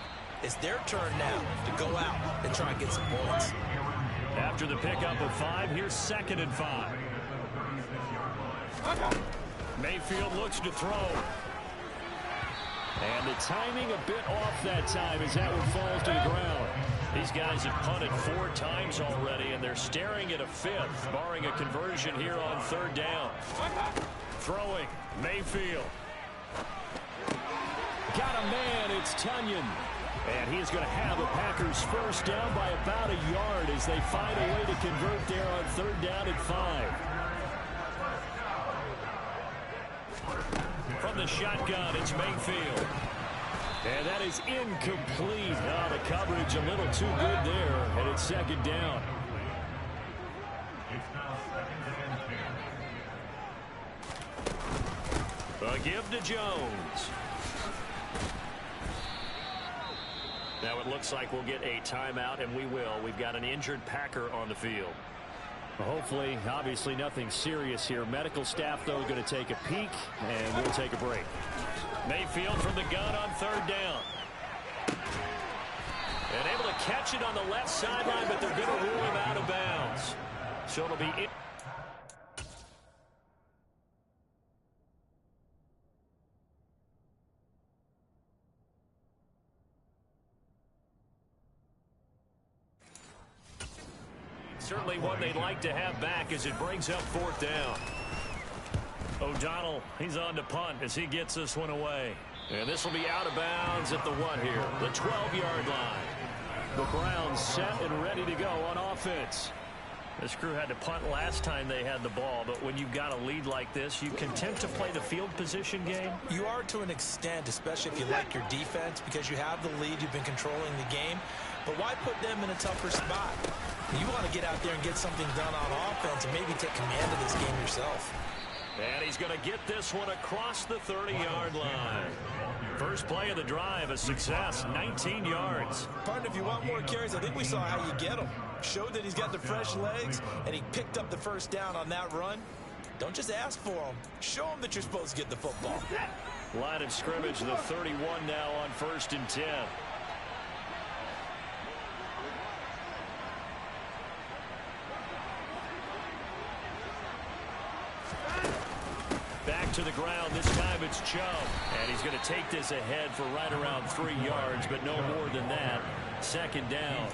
it's their turn now to go out and try and get some points. After the pickup of 5, here's 2nd and 5. Mayfield looks to throw. And the timing a bit off that time as that one falls to the ground. These guys have punted 4 times already, and they're staring at a 5th, barring a conversion here on 3rd down. Throwing, Mayfield. Got a man, it's Tunyon. And he's going to have the Packers 1st down by about a yard as they find a way to convert there on 3rd down and 5. From the shotgun, it's Mayfield. And that is incomplete. Oh, the coverage a little too good there, and it's 2nd down. A give to Jones. Now it looks like we'll get a timeout, and we will. We've got an injured Packer on the field. Hopefully, obviously nothing serious here. Medical staff, though, going to take a peek, and we'll take a break. Mayfield from the gun on 3rd down. And able to catch it on the left sideline, but they're going to rule him out of bounds. So it'll be... Certainly one they'd like to have back as it brings up 4th down. O'Donnell, he's on to punt as he gets this one away. And this will be out of bounds at the what here? The 12-yard line. The Browns set and ready to go on offense. This crew had to punt last time they had the ball, but when you've got a lead like this, you content to play the field position game? You are to an extent, especially if you like your defense, because you have the lead, you've been controlling the game. But why put them in a tougher spot? You want to get out there and get something done on offense and maybe take command of this game yourself. And he's going to get this one across the 30-yard line. First play of the drive, a success, 19 yards. Partner, if you want more carries, I think we saw how you get them. Showed that he's got the fresh legs, and he picked up the 1st down on that run. Don't just ask for them. Show them that you're supposed to get the football. Line of scrimmage, the 31 now on 1st and 10. Back to the ground. This time it's Chubb. And he's going to take this ahead for right around 3 yards, but no more than that. 2nd down.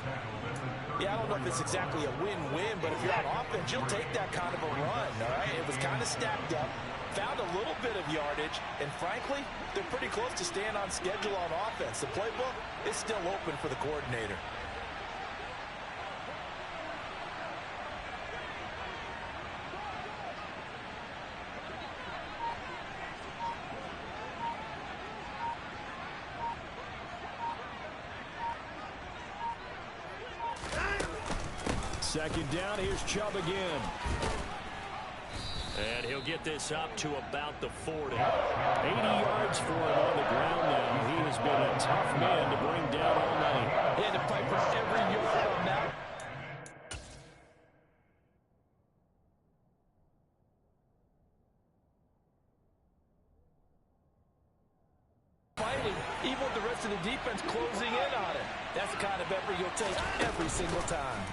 Yeah, I don't know if it's exactly a win-win, but if you're on offense, you'll take that kind of a run, all right? It was kind of stacked up, found a little bit of yardage, and frankly, they're pretty close to staying on schedule on offense. The playbook is still open for the coordinator. Second down, here's Chubb again. And he'll get this up to about the 40. 80 yards for him on the ground now. He has been a tough man to bring down all night. He had to fight for every yard on that. Finally, even with the rest of the defense closing in on it. That's the kind of effort you'll take every single time.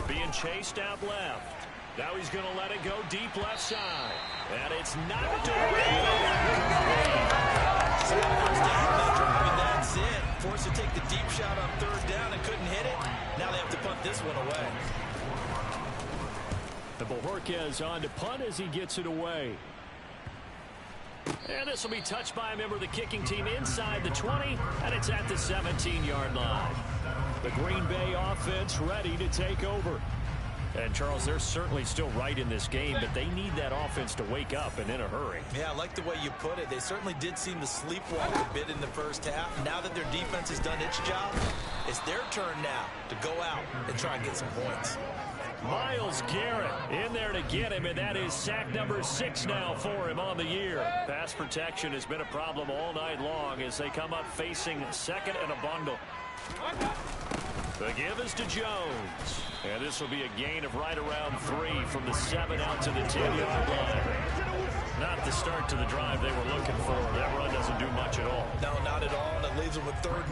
Being chased out left. Now he's going to let it go deep left side. And it's knocked away. That's it. Forced to take the deep shot on 3rd down and couldn't hit it. Now they have to punt this one away. The Bojorquez on to punt as he gets it away. And this will be touched by a member of the kicking team inside the 20, and it's at the 17-yard line. The Green Bay offense ready to take over. And, Charles, they're certainly still right in this game, but they need that offense to wake up and in a hurry. Yeah, I like the way you put it. They certainly did seem to sleepwalk a bit in the first half. Now that their defense has done its job, it's their turn now to go out and try and get some points. Myles Garrett in there to get him, and that is sack number 6 now for him on the year. Pass protection has been a problem all night long as they come up facing second and a bundle. The give is to Jones. And this will be a gain of right around 3 from the 7 out to the 10-yard line. Not the start to the drive they were looking for. That run doesn't do much at all. No, not at all, and it leaves them with third.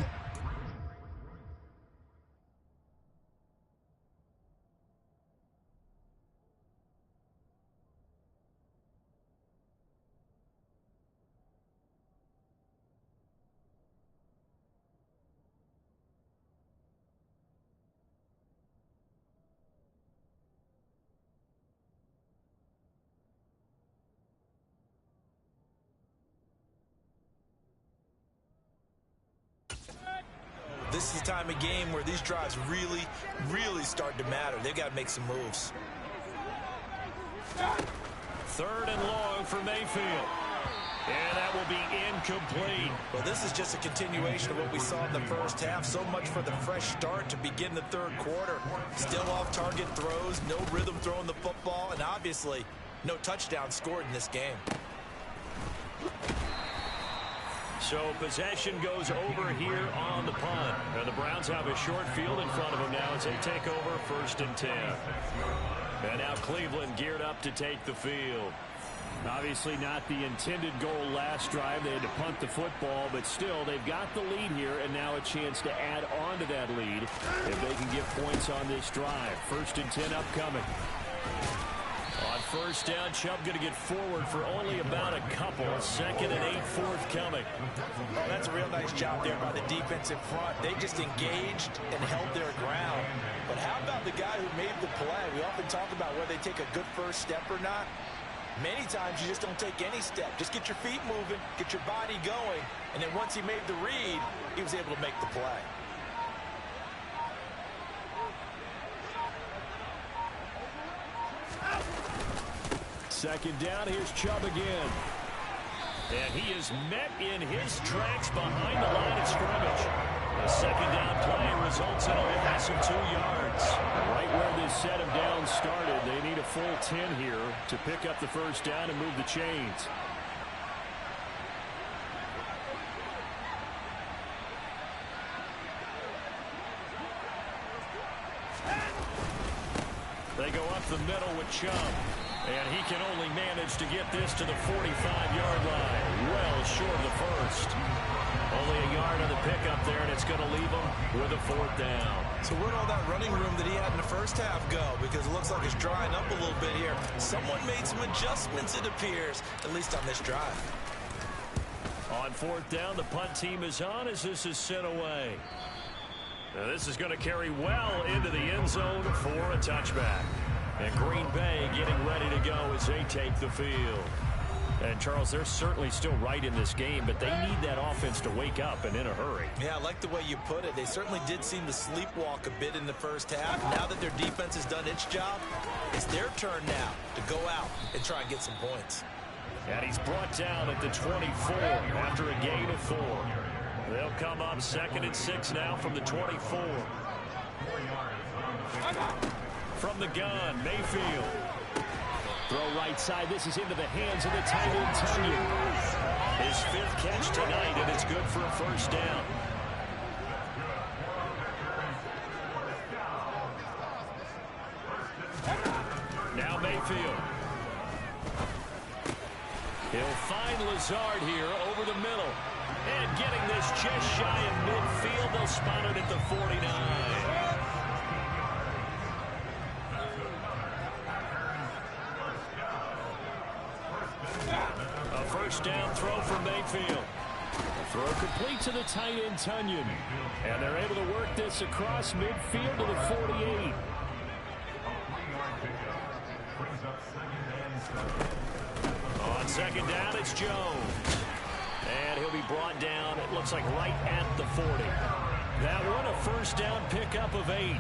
This is the time of game where these drives really start to matter. They've got to make some moves. 3rd and long for Mayfield. And that will be incomplete. Well, this is just a continuation of what we saw in the first half. So much for the fresh start to begin the third quarter. Still off-target throws, no rhythm throwing the football, and obviously no touchdown scored in this game. So possession goes over here on the punt. And the Browns have a short field in front of them now as they take over 1st and 10. And now Cleveland geared up to take the field. Obviously not the intended goal last drive. They had to punt the football, but still they've got the lead here and now a chance to add on to that lead if they can get points on this drive. 1st and 10 upcoming. On 1st down, Chubb going to get forward for only about a couple. 2nd and 8 forthcoming. Oh, that's a real nice job there by the defense in front. They just engaged and held their ground. But how about the guy who made the play? We often talk about whether they take a good first step or not. Many times you just don't take any step. Just get your feet moving, get your body going, and then once he made the read, he was able to make the play. Second down, here's Chubb again. And he is met in his tracks behind the line of scrimmage. The second down play results in a loss of 2 yards. Right where this set of downs started, they need a full 10 here to pick up the first down and move the chains. They go up the middle with Chubb. And he can only manage to get this to the 45-yard line. Well short of the first. Only a yard on the pickup there, and it's going to leave him with a 4th down. So where'd all that running room that he had in the first half go? Because it looks like it's drying up a little bit here. Someone made some adjustments, it appears, at least on this drive. On 4th down, the punt team is on as this is sent away. Now this is going to carry well into the end zone for a touchback. And Green Bay getting ready to go as they take the field. And, Charles, they're certainly still right in this game, but they need that offense to wake up and in a hurry. Yeah, I like the way you put it. They certainly did seem to sleepwalk a bit in the first half. Now that their defense has done its job, it's their turn now to go out and try and get some points. And he's brought down at the 24 after a gain of 4. They'll come up 2nd and 6 now from the 24. From the gun, Mayfield. Throw right side. This is into the hands of the tight end, Tonyan. His 5th catch tonight, and it's good for a first down. Now Mayfield. He'll find Lazard here over the middle. And getting this just shy of midfield, they'll spot it at the 49. A first down throw for Mayfield. A throw complete to the tight end, Tonyan. And they're able to work this across midfield to the 48. On 2nd down, it's Jones. And he'll be brought down, it looks like right at the 40. That one a first down pickup of 8.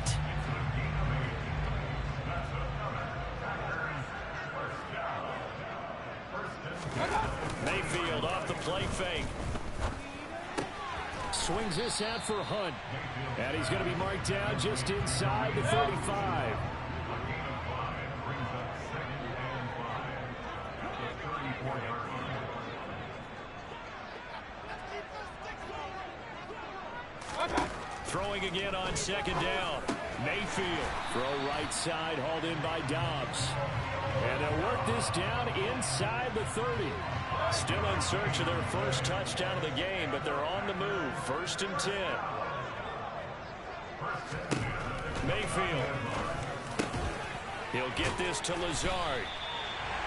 Mayfield off the play fake. Swings this out for Hunt. And he's going to be marked down just inside the 35. Throwing again on second down. Mayfield. Throw right side, hauled in by Dobbs. And they'll work this down inside the 30. Still in search of their first touchdown of the game, but they're on the move. 1st and 10. Mayfield. He'll get this to Lazard.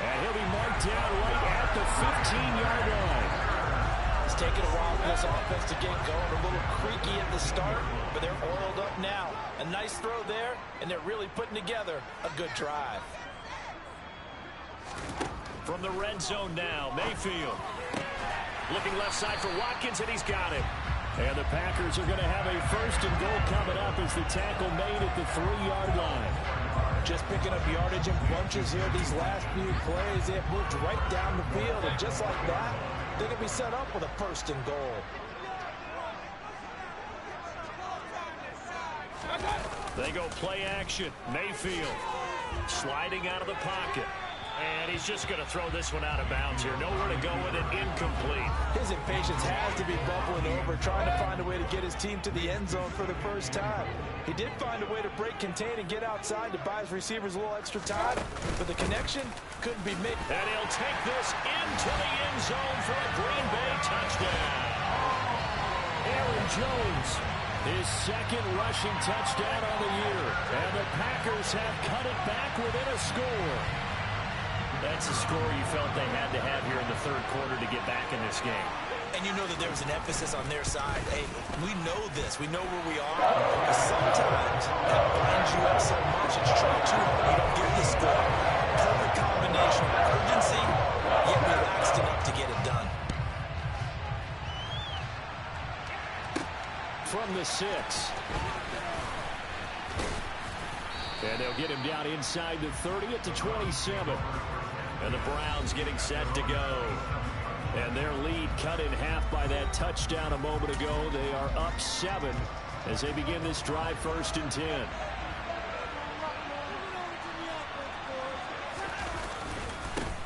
And he'll be marked down right at the 15-yard line. It's taken a while for this offense to get going. A little creaky at the start, but they're oiled up now. A nice throw there, and they're really putting together a good drive. From the red zone now, Mayfield. Looking left side for Watkins, and he's got him. And the Packers are going to have a 1st and goal coming up as the tackle made at the 3-yard line. Just picking up yardage in bunches here these last few plays. They have moved right down the field, and just like that, they're going to be set up with a 1st and goal. They go play action. Mayfield sliding out of the pocket. And he's just going to throw this one out of bounds here. Nowhere to go with it. Incomplete. His impatience has to be bubbling over, trying to find a way to get his team to the end zone for the first time. He did find a way to break, contain, and get outside to buy his receivers a little extra time, but the connection couldn't be made. And he'll take this into the end zone for a Green Bay touchdown. Aaron Jones, his 2nd rushing touchdown on the year. And the Packers have cut it back within a score. That's a score you felt they had to have here in the 3rd quarter to get back in this game. And you know that there was an emphasis on their side. Hey, we know this. We know where we are. But sometimes that binds you up so much. It's trying too hard. You don't get the score. Perfect combination of urgency, yet relaxed enough to get it done. From the 6. And they'll get him down inside the 30 at the 27. And the Browns getting set to go. And their lead cut in half by that touchdown a moment ago. They are up 7 as they begin this drive 1st and 10.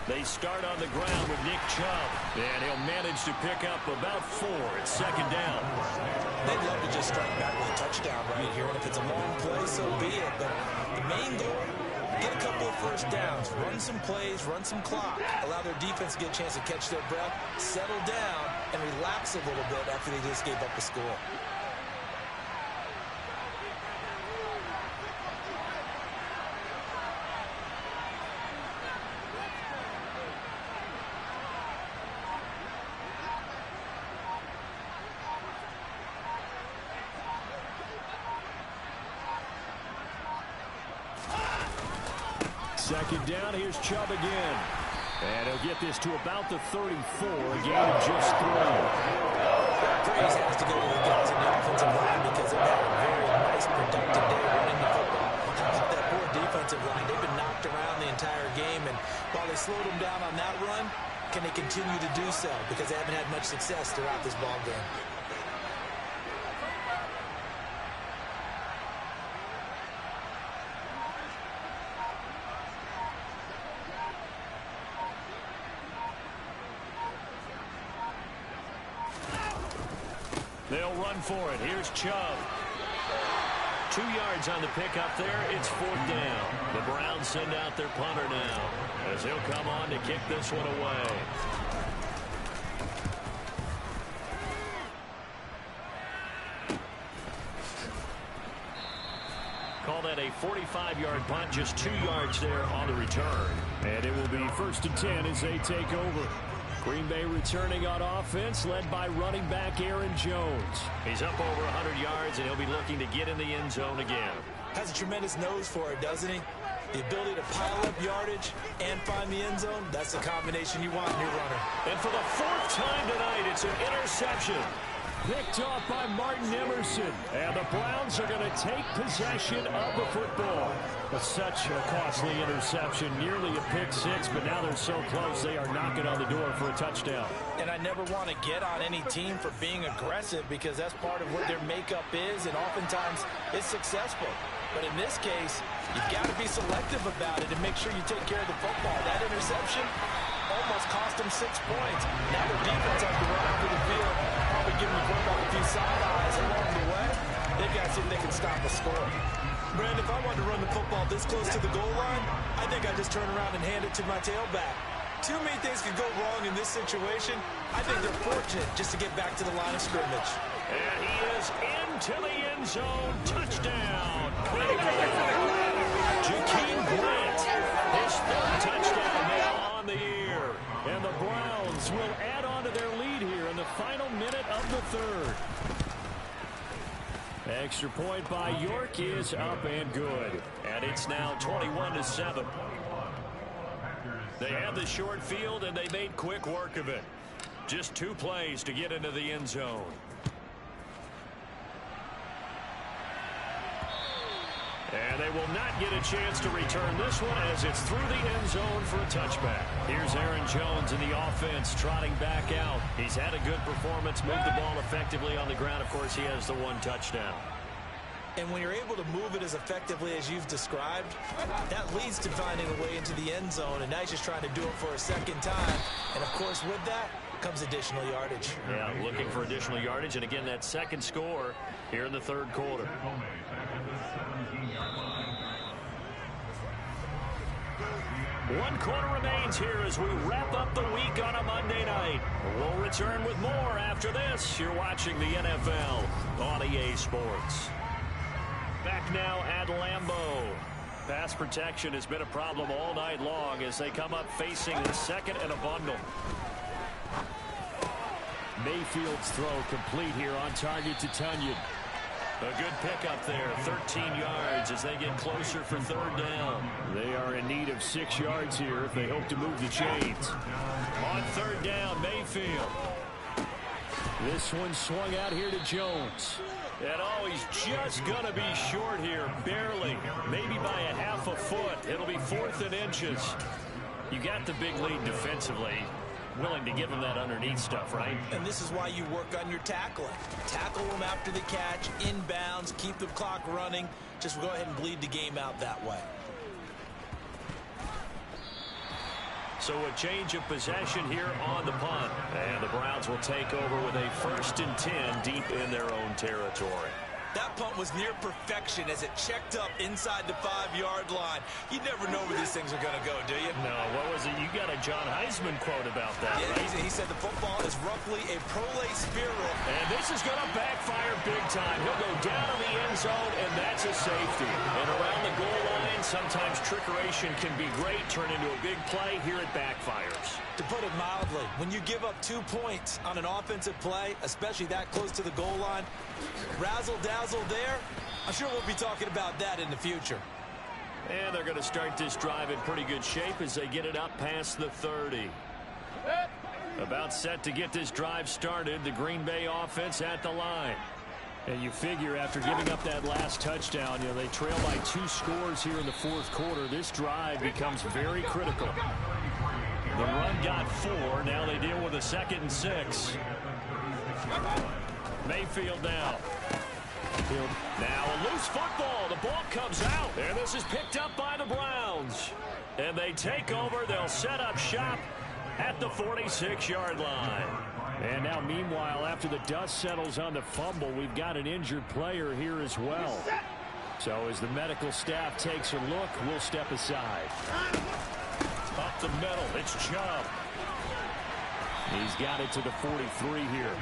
They start on the ground with Nick Chubb. And he'll manage to pick up about 4 at 2nd down. They'd love to just strike back with a touchdown right here. And if it's a long play, so be it. But the main goal, get a couple of first downs, run some plays, run some clock, allow their defense to get a chance to catch their breath, settle down, and relax a little bit after they just gave up a score. Second down, here's Chubb again. And he'll get this to about the 34, a gain of just 3. Praise has to go to the guys in the offensive line because they've had a very nice, productive day running the football. How about that poor defensive line? They've been knocked around the entire game, and while they slowed them down on that run, can they continue to do so? Because they haven't had much success throughout this ball game. They'll run for it. Here's Chubb. 2 yards on the pickup there. It's 4th down. The Browns send out their punter now as he'll come on to kick this one away. Call that a 45-yard punt, just 2 yards there on the return. And it will be 1st and 10 as they take over. Green Bay returning on offense, led by running back Aaron Jones. He's up over 100 yards, and he'll be looking to get in the end zone again. Has a tremendous nose for it, doesn't he? The ability to pile up yardage and find the end zone, that's the combination you want in your runner. And for the 4th time tonight, it's an interception. Picked off by Martin Emerson. And the Browns are going to take possession of the football. But such a costly interception, nearly a pick six, but now they're so close they are knocking on the door for a touchdown. And I never want to get on any team for being aggressive because that's part of what their makeup is, and oftentimes it's successful. But in this case, you've got to be selective about it and make sure you take care of the football. That interception almost cost them 6 points. Now their defense has to run out to the field, probably give them the quarterback a few side eyes along the way. They've got to see if they can stop the score. Brandon, if I wanted to run the football this close to the goal line, I think I'd just turn around and hand it to my tailback. Too many things could go wrong in this situation. I think they're fortunate just to get back to the line of scrimmage. And he is into the end zone. Touchdown. Jakeem Grant, his third touchdown now on the year. And the Browns will add on to their lead here in the final minute of the third. Extra point by York is up and good. And it's now 21-7. They had the short field, and they made quick work of it. Just 2 plays to get into the end zone. And they will not get a chance to return this one as it's through the end zone for a touchback. Here's Aaron Jones in the offense trotting back out. He's had a good performance, moved the ball effectively on the ground. Of course, he has the 1 touchdown. And when you're able to move it as effectively as you've described, that leads to finding a way into the end zone. And now he's just trying to do it for a second time. And, of course, with that comes additional yardage. Yeah, looking for additional yardage. And, again, that second score here in the third quarter. One quarter remains here as we wrap up the week on a Monday night. We'll return with more after this. You're watching the NFL on EA Sports. Back now at Lambeau. Pass protection has been a problem all night long as they come up facing the second and a bundle. Mayfield's throw complete here on target to Tunyon. A good pickup there, 13 yards as they get closer for third down. They are in need of 6 yards here if they hope to move the chains. On third down, Mayfield. This one swung out here to Jones. And oh, he's just going to be short here, barely, maybe by a half a foot. It'll be 4th and inches. You got the big lead defensively. Willing to give him that underneath stuff, right? And this is why you work on your tackling. Tackle them after the catch, inbounds, keep the clock running. Just go ahead and bleed the game out that way. So a change of possession here on the punt. And the Browns will take over with a 1st and 10 deep in their own territory. That punt was near perfection as it checked up inside the 5-yard line. You never know where these things are going to go, do you? No, what was it? You got a John Heisman quote about that, yeah, right? He said the football is roughly a prolate spiral. And this is going to backfire big time. He'll go down in the end zone, and that's a safety. And around the goal line, sometimes trickeration can be great, turn into a big play. Here it backfires. To put it mildly, when you give up 2 points on an offensive play, especially that close to the goal line, razzle-dazzle there, I'm sure we'll be talking about that in the future. And they're going to start this drive in pretty good shape as they get it up past the 30. About set to get this drive started, the Green Bay offense at the line. And you figure after giving up that last touchdown, you know, they trail by 2 scores here in the 4th quarter. This drive becomes very critical. The run got 4. Now they deal with a 2nd and 6. Mayfield now. Now a loose football. The ball comes out. And this is picked up by the Browns. And they take over. They'll set up shop at the 46-yard line. And now, meanwhile, after the dust settles on the fumble, we've got an injured player here as well. So as the medical staff takes a look, we'll step aside. Up the middle, it's Chubb. He's got it to the 43 here.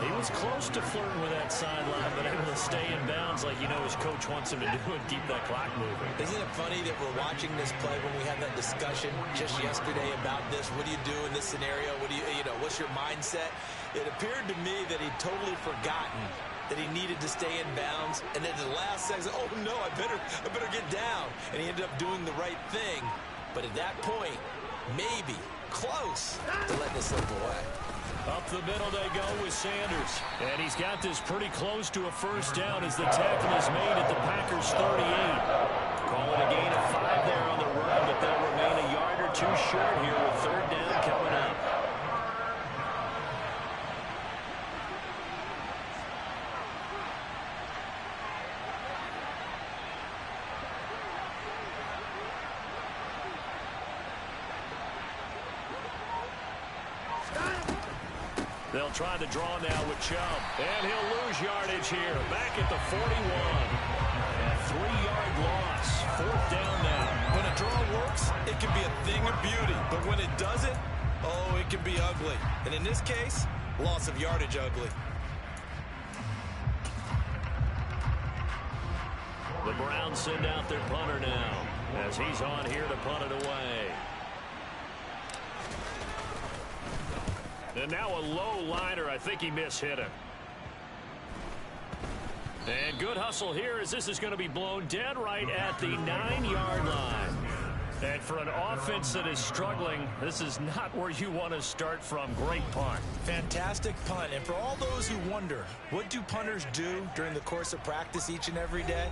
He was close to flirting with that sideline, but able to stay in bounds like you know his coach wants him to do and keep that clock moving. Isn't it funny that we're watching this play when we had that discussion just yesterday about this? What do you do in this scenario? What do you know, what's your mindset? It appeared to me that he'd totally forgotten that he needed to stay in bounds, and then the last second, oh no, I better get down. And he ended up doing the right thing. But at that point, maybe close to letting it slip away. Up the middle they go with Sanders. And he's got this pretty close to a first down as the tackle is made at the Packers' 38. Call it a gain of 5 there on the run, but they'll remain a yard or two short here with third down coming up. They'll try to draw now with Chubb. And he'll lose yardage here. Back at the 41. A 3-yard loss. Fourth down now. When a draw works, it can be a thing of beauty. But when it doesn't, oh, it can be ugly. And in this case, loss of yardage ugly. The Browns send out their punter now as he's on here to punt it away. And now a low liner. I think he mishit him. And good hustle here as this is going to be blown dead right at the 9-yard line. And for an offense that is struggling, this is not where you want to start from. Great punt. Fantastic punt. And for all those who wonder, what do punters do during the course of practice each and every day?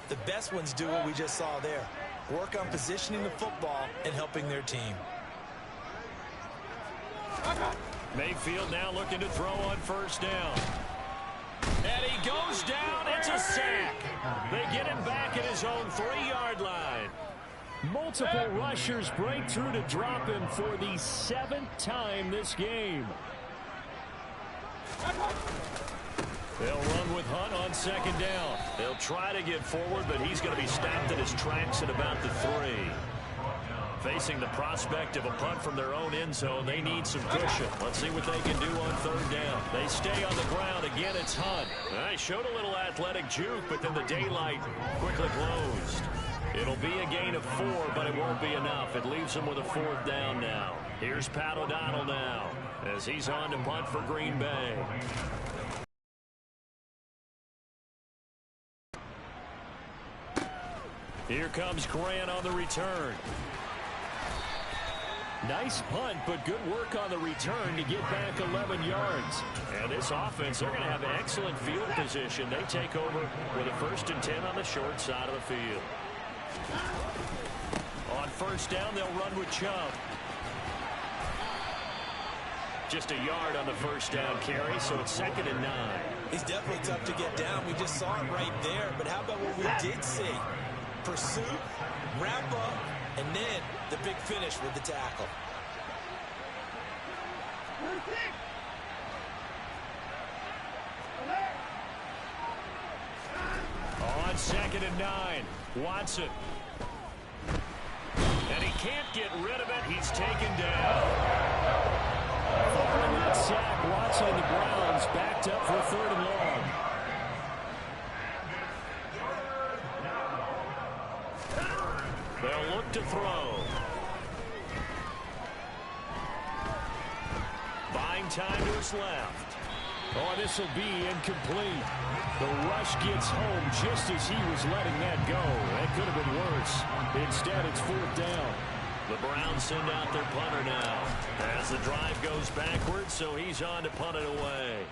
The best ones do what we just saw there. Work on positioning the football and helping their team. Mayfield now looking to throw on first down. And he goes down. It's a sack. They get him back at his own 3-yard line. Multiple rushers break through to drop him for the 7th time this game. They'll run with Hunt on second down. They'll try to get forward, but he's going to be stopped at his tracks at about the 3. Facing the prospect of a punt from their own end zone, they need some cushion. Let's see what they can do on third down. They stay on the ground. Again, it's Hunt. They showed a little athletic juke, but then the daylight quickly closed. It'll be a gain of 4, but it won't be enough. It leaves them with a 4th down now. Here's Pat O'Donnell now as he's on to punt for Green Bay. Here comes Grant on the return. Nice punt, but good work on the return to get back 11 yards. And this offense, they're going to have excellent field position. They take over with a 1st and 10 on the short side of the field. On first down, they'll run with Chubb. Just a yard on the first down carry, so it's 2nd and 9. He's definitely tough to get down. We just saw it right there. But how about what we did see? Pursuit, wrap up, and then the big finish with the tackle. On 2nd and 9, Watson. And he can't get rid of it. He's taken down. Following that sack, Watson and the Browns backed up for 3rd and long. They'll look to throw. Buying time to his left. Oh, this will be incomplete. The rush gets home just as he was letting that go. That could have been worse. Instead, it's 4th down. The Browns send out their punter now as the drive goes backwards, so he's on to punt it away.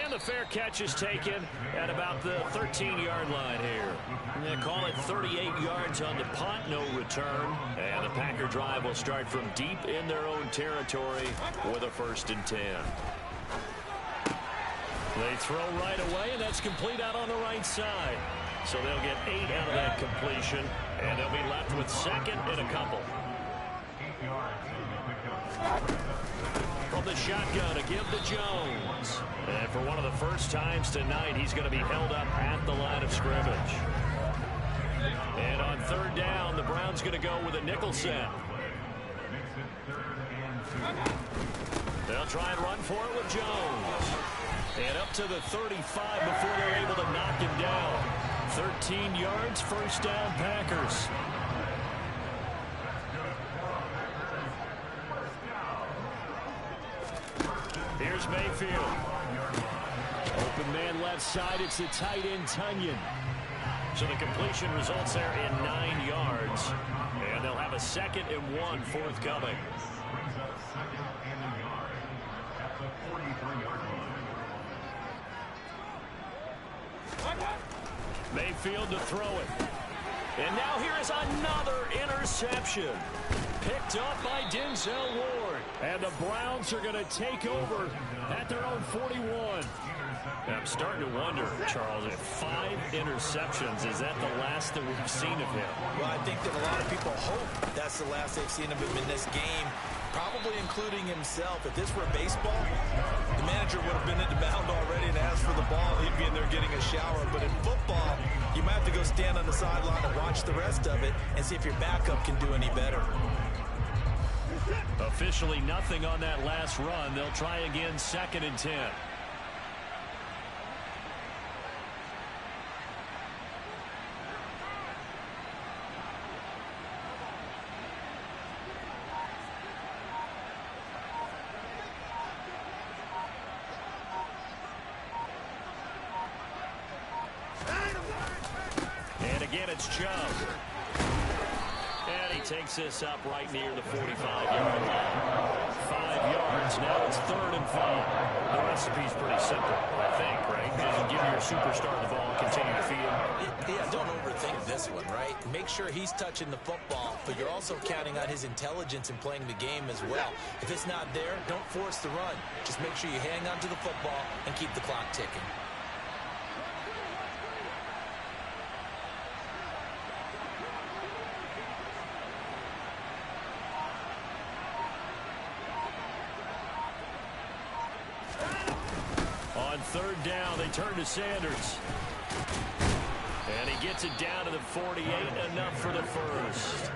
And the fair catch is taken at about the 13-yard line here. They call it 38 yards on the punt, no return. And the Packer drive will start from deep in their own territory with a 1st and 10. They throw right away, and that's complete out on the right side. So they'll get 8 out of that completion, and they'll be left with 2nd and a couple. From the shotgun to give to Jones. And for one of the first times tonight, he's going to be held up at the line of scrimmage. And on 3rd down, the Browns going to go with a nickel set. They'll try and run for it with Jones. And up to the 35 before they're able to knock him down. 13 yards, 1st down Packers. Here's Mayfield. Open man left side. It's the tight end, Tunyon. So the completion results there in 9 yards. And they'll have a 2nd and 1 forthcoming. Mayfield to throw it. And now here is another interception. Picked up by Denzel Ward. And the Browns are going to take over at their own 41. I'm starting to wonder, Charles, if 5 interceptions, is that the last that we've seen of him? Well, I think that a lot of people hope that's the last they've seen of him in this game, probably including himself. If this were baseball, the manager would have been at the mound already and asked for the ball. He'd be in there getting a shower. But in football, you might have to go stand on the sideline and watch the rest of it and see if your backup can do any better. Officially nothing on that last run. They'll try again, 2nd and 10. And again, it's Chubb. And he takes this up right near the 45-yard line. 5 yards. Now it's 3rd and 5. The recipe's pretty simple, I think, right? Just give your superstar the ball and continue to feed him. Yeah, don't overthink this one, right? Make sure he's touching the football, but you're also counting on his intelligence in playing the game as well. If it's not there, don't force the run. Just make sure you hang on to the football and keep the clock ticking. On 3rd down, they turn to Sanders. And he gets it down to the 48, enough for the first.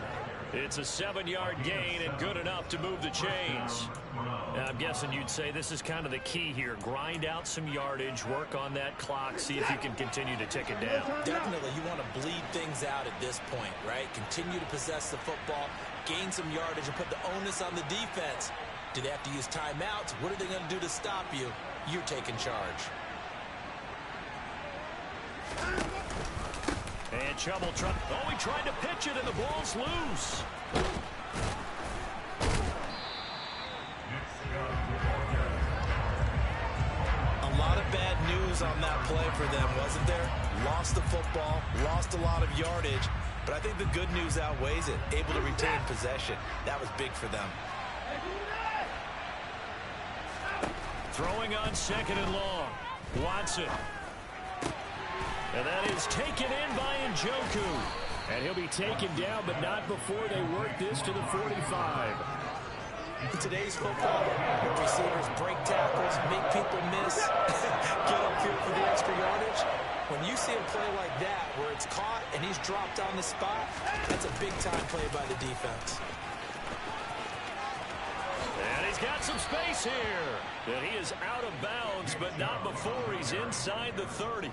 It's a 7-yard gain and good enough to move the chains. Now, I'm guessing you'd say this is kind of the key here. Grind out some yardage, work on that clock, see if you can continue to tick it down. Definitely, you want to bleed things out at this point, right? Continue to possess the football, gain some yardage, and put the onus on the defense. Do they have to use timeouts? What are they going to do to stop you? You're taking charge. And Chubb will try. Oh, he tried to pitch it, and the ball's loose. A lot of bad news on that play for them, wasn't there? Lost the football, lost a lot of yardage, but I think the good news outweighs it. Able to retain possession. That was big for them. Throwing on 2nd and long. Watson. And that is taken in by Njoku. And he'll be taken down, but not before they work this to the 45. In today's football, receivers break tackles, make people miss, get upfield for the extra yardage. When you see a play like that where it's caught and he's dropped on the spot, that's a big-time play by the defense. And he's got some space here. And he is out of bounds, but not before he's inside the 30.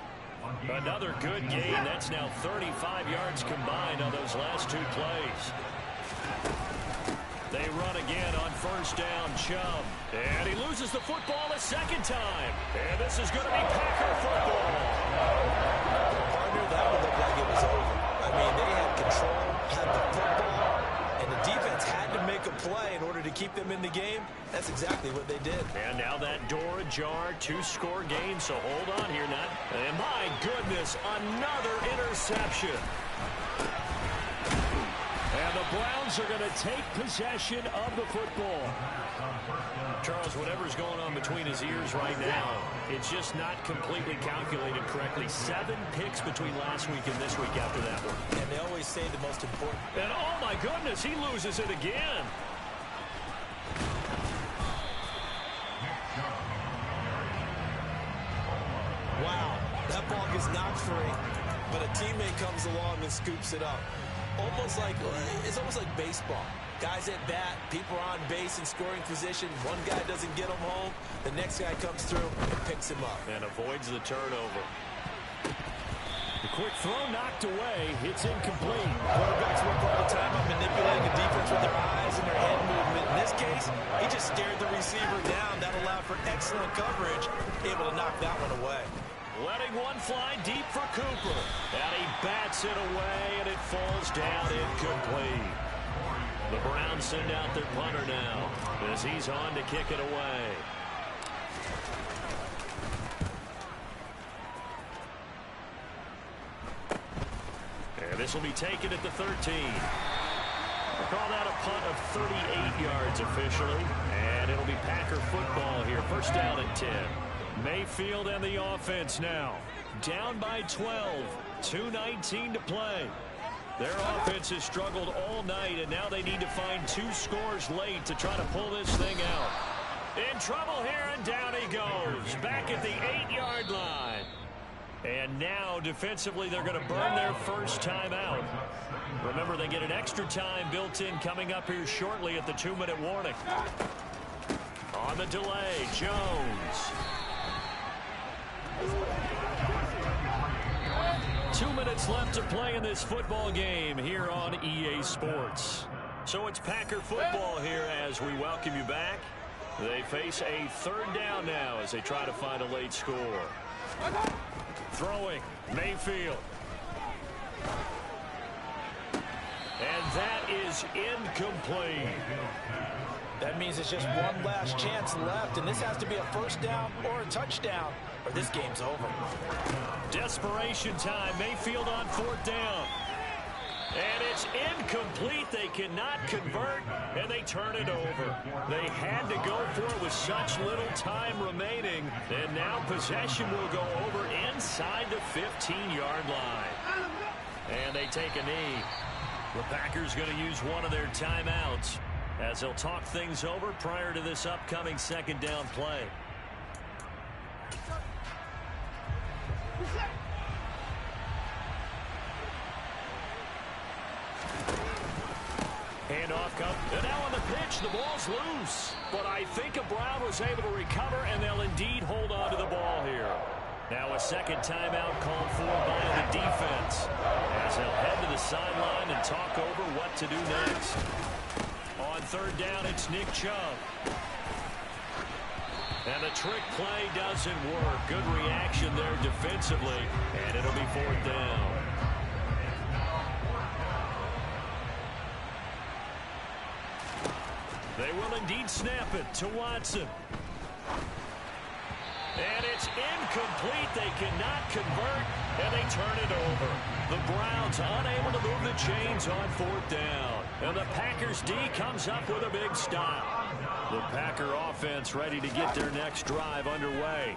Another good gain. That's now 35 yards combined on those last 2 plays. They run again on 1st down, Chubb. And he loses the football a 2nd time. And this is going to be Packer football. Partner, that would look like it was over. I mean, they had control, had the football, and the defense had to make a play in order to keep them in the game. That's exactly what they did. And now that door ajar, 2-score game, so hold on here, Nat. And my goodness, another interception. And the Browns are going to take possession of the football. Charles, whatever's going on between his ears right now, it's just not completely calculated correctly. 7 picks between last week and this week after that one. And they always say the most important. And oh my goodness, he loses it again. Wow, that ball gets knocked free, but a teammate comes along and scoops it up. It's almost like baseball. Guys at bat, people are on base in scoring position. One guy doesn't get him home. The next guy comes through and picks him up. And avoids the turnover. The quick throw knocked away. It's incomplete. Quarterbacks work all the time on manipulating the defense with their eyes and their head movement. In this case, he just stared the receiver down. That allowed for excellent coverage, able to knock that one away. Letting one fly deep for Cooper. And he bats it away, and it falls down incomplete. The Browns send out their punter now as he's on to kick it away. And this will be taken at the 13. We'll call that a punt of 38 yards officially. And it'll be Packer football here. First down and 10. Mayfield and the offense now. Down by 12. 2:19 to play. Their offense has struggled all night, and now they need to find 2 scores late to try to pull this thing out. In trouble here, and down he goes. Back at the 8-yard line. And now, defensively, they're going to burn their first time out. Remember, they get an extra time built in coming up here shortly at the 2-minute warning. On the delay, Jones. 2 minutes left to play in this football game here on EA Sports. So it's Packer football here as we welcome you back. They face a 3rd down now as they try to find a late score. Throwing, Mayfield. And that is incomplete. That means it's just one last chance left, and this has to be a first down or a touchdown, or this game's over. Desperation time. Mayfield on 4th down. And it's incomplete. They cannot convert, and they turn it over. They had to go for it with such little time remaining, and now possession will go over inside the 15-yard line. And they take a knee. The Packers going to use one of their timeouts as they'll talk things over prior to this upcoming 2nd down play. Handoff come. And now on the pitch, the ball's loose. But I think Brown was able to recover, and they'll indeed hold on to the ball here. Now a second timeout called for by the defense as they'll head to the sideline and talk over what to do next. On 3rd down, it's Nick Chubb. And the trick play doesn't work. Good reaction there defensively, and it'll be 4th down. They will indeed snap it to Watson. And it's incomplete. They cannot convert, and they turn it over. The Browns unable to move the chains on 4th down. And the Packers D comes up with a big stop. The Packer offense ready to get their next drive underway.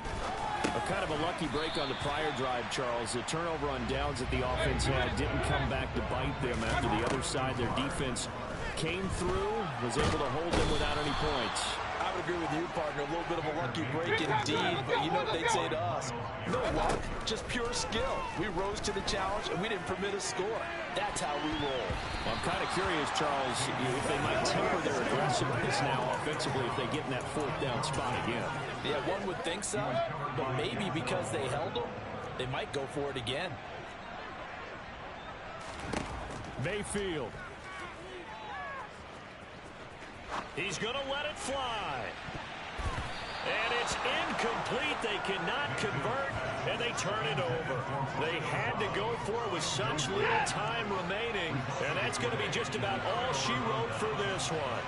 Kind of a lucky break on the prior drive, Charles. The turnover on downs that the offense had didn't come back to bite them after the other side. Their defense came through, was able to hold them without any points. I would agree with you, partner. A little bit of a lucky break indeed, but you know what they'd say to us? No luck, just pure skill. We rose to the challenge, and we didn't permit a score. That's how we roll. Well, I'm kind of curious, Charles, if they might temper their aggressiveness now offensively if they get in that 4th down spot again. Yeah, one would think so, but maybe because they held them, they might go for it again. Mayfield. He's going to let it fly. And it's incomplete. They cannot convert, and they turn it over. They had to go for it with such little time remaining, and that's going to be just about all she wrote for this one.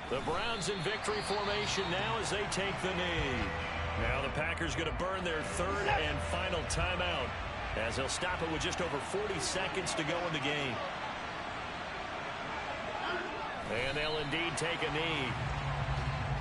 The Browns in victory formation now as they take the knee. Now the Packers going to burn their 3rd and final timeout as they'll stop it with just over 40 seconds to go in the game. And they'll indeed take a knee.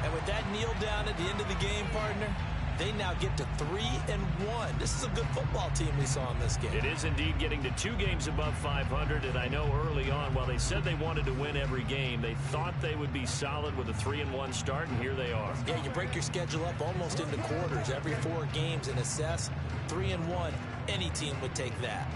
And with that kneel down at the end of the game, partner, they now get to 3-1. This is a good football team we saw in this game. It is indeed getting to 2 games above 500, and I know early on, while they said they wanted to win every game, they thought they would be solid with a 3-1 start, and here they are. Yeah, you break your schedule up almost into quarters, every 4 games, and assess 3-1. Any team would take that.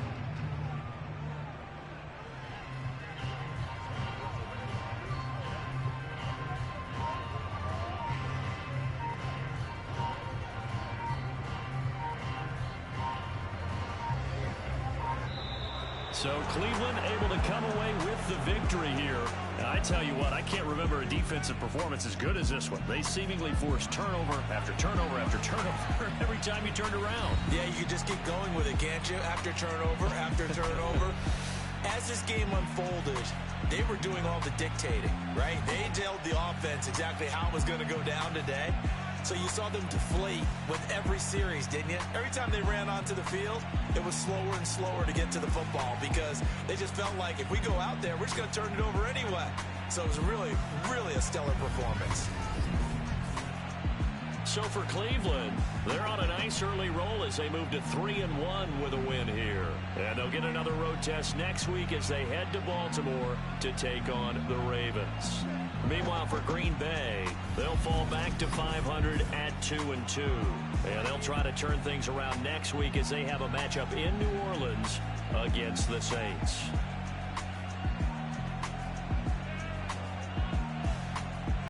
So Cleveland able to come away with the victory here. And I tell you what, I can't remember a defensive performance as good as this one. They seemingly forced turnover after turnover after turnover every time you turned around. Yeah, you can just keep going with it, can't you? After turnover, after turnover. as this game unfolded, they were doing all the dictating, right? They told the offense exactly how it was going to go down today. So you saw them deflate with every series, didn't you? Every time they ran onto the field, it was slower and slower to get to the football because they just felt like if we go out there, we're just going to turn it over anyway. So it was really, really a stellar performance. So for Cleveland, they're on a nice early roll as they move to 3-1 with a win here. And they'll get another road test next week as they head to Baltimore to take on the Ravens. Meanwhile, for Green Bay, they'll fall back to 500 at 2-2. And they'll try to turn things around next week as they have a matchup in New Orleans against the Saints.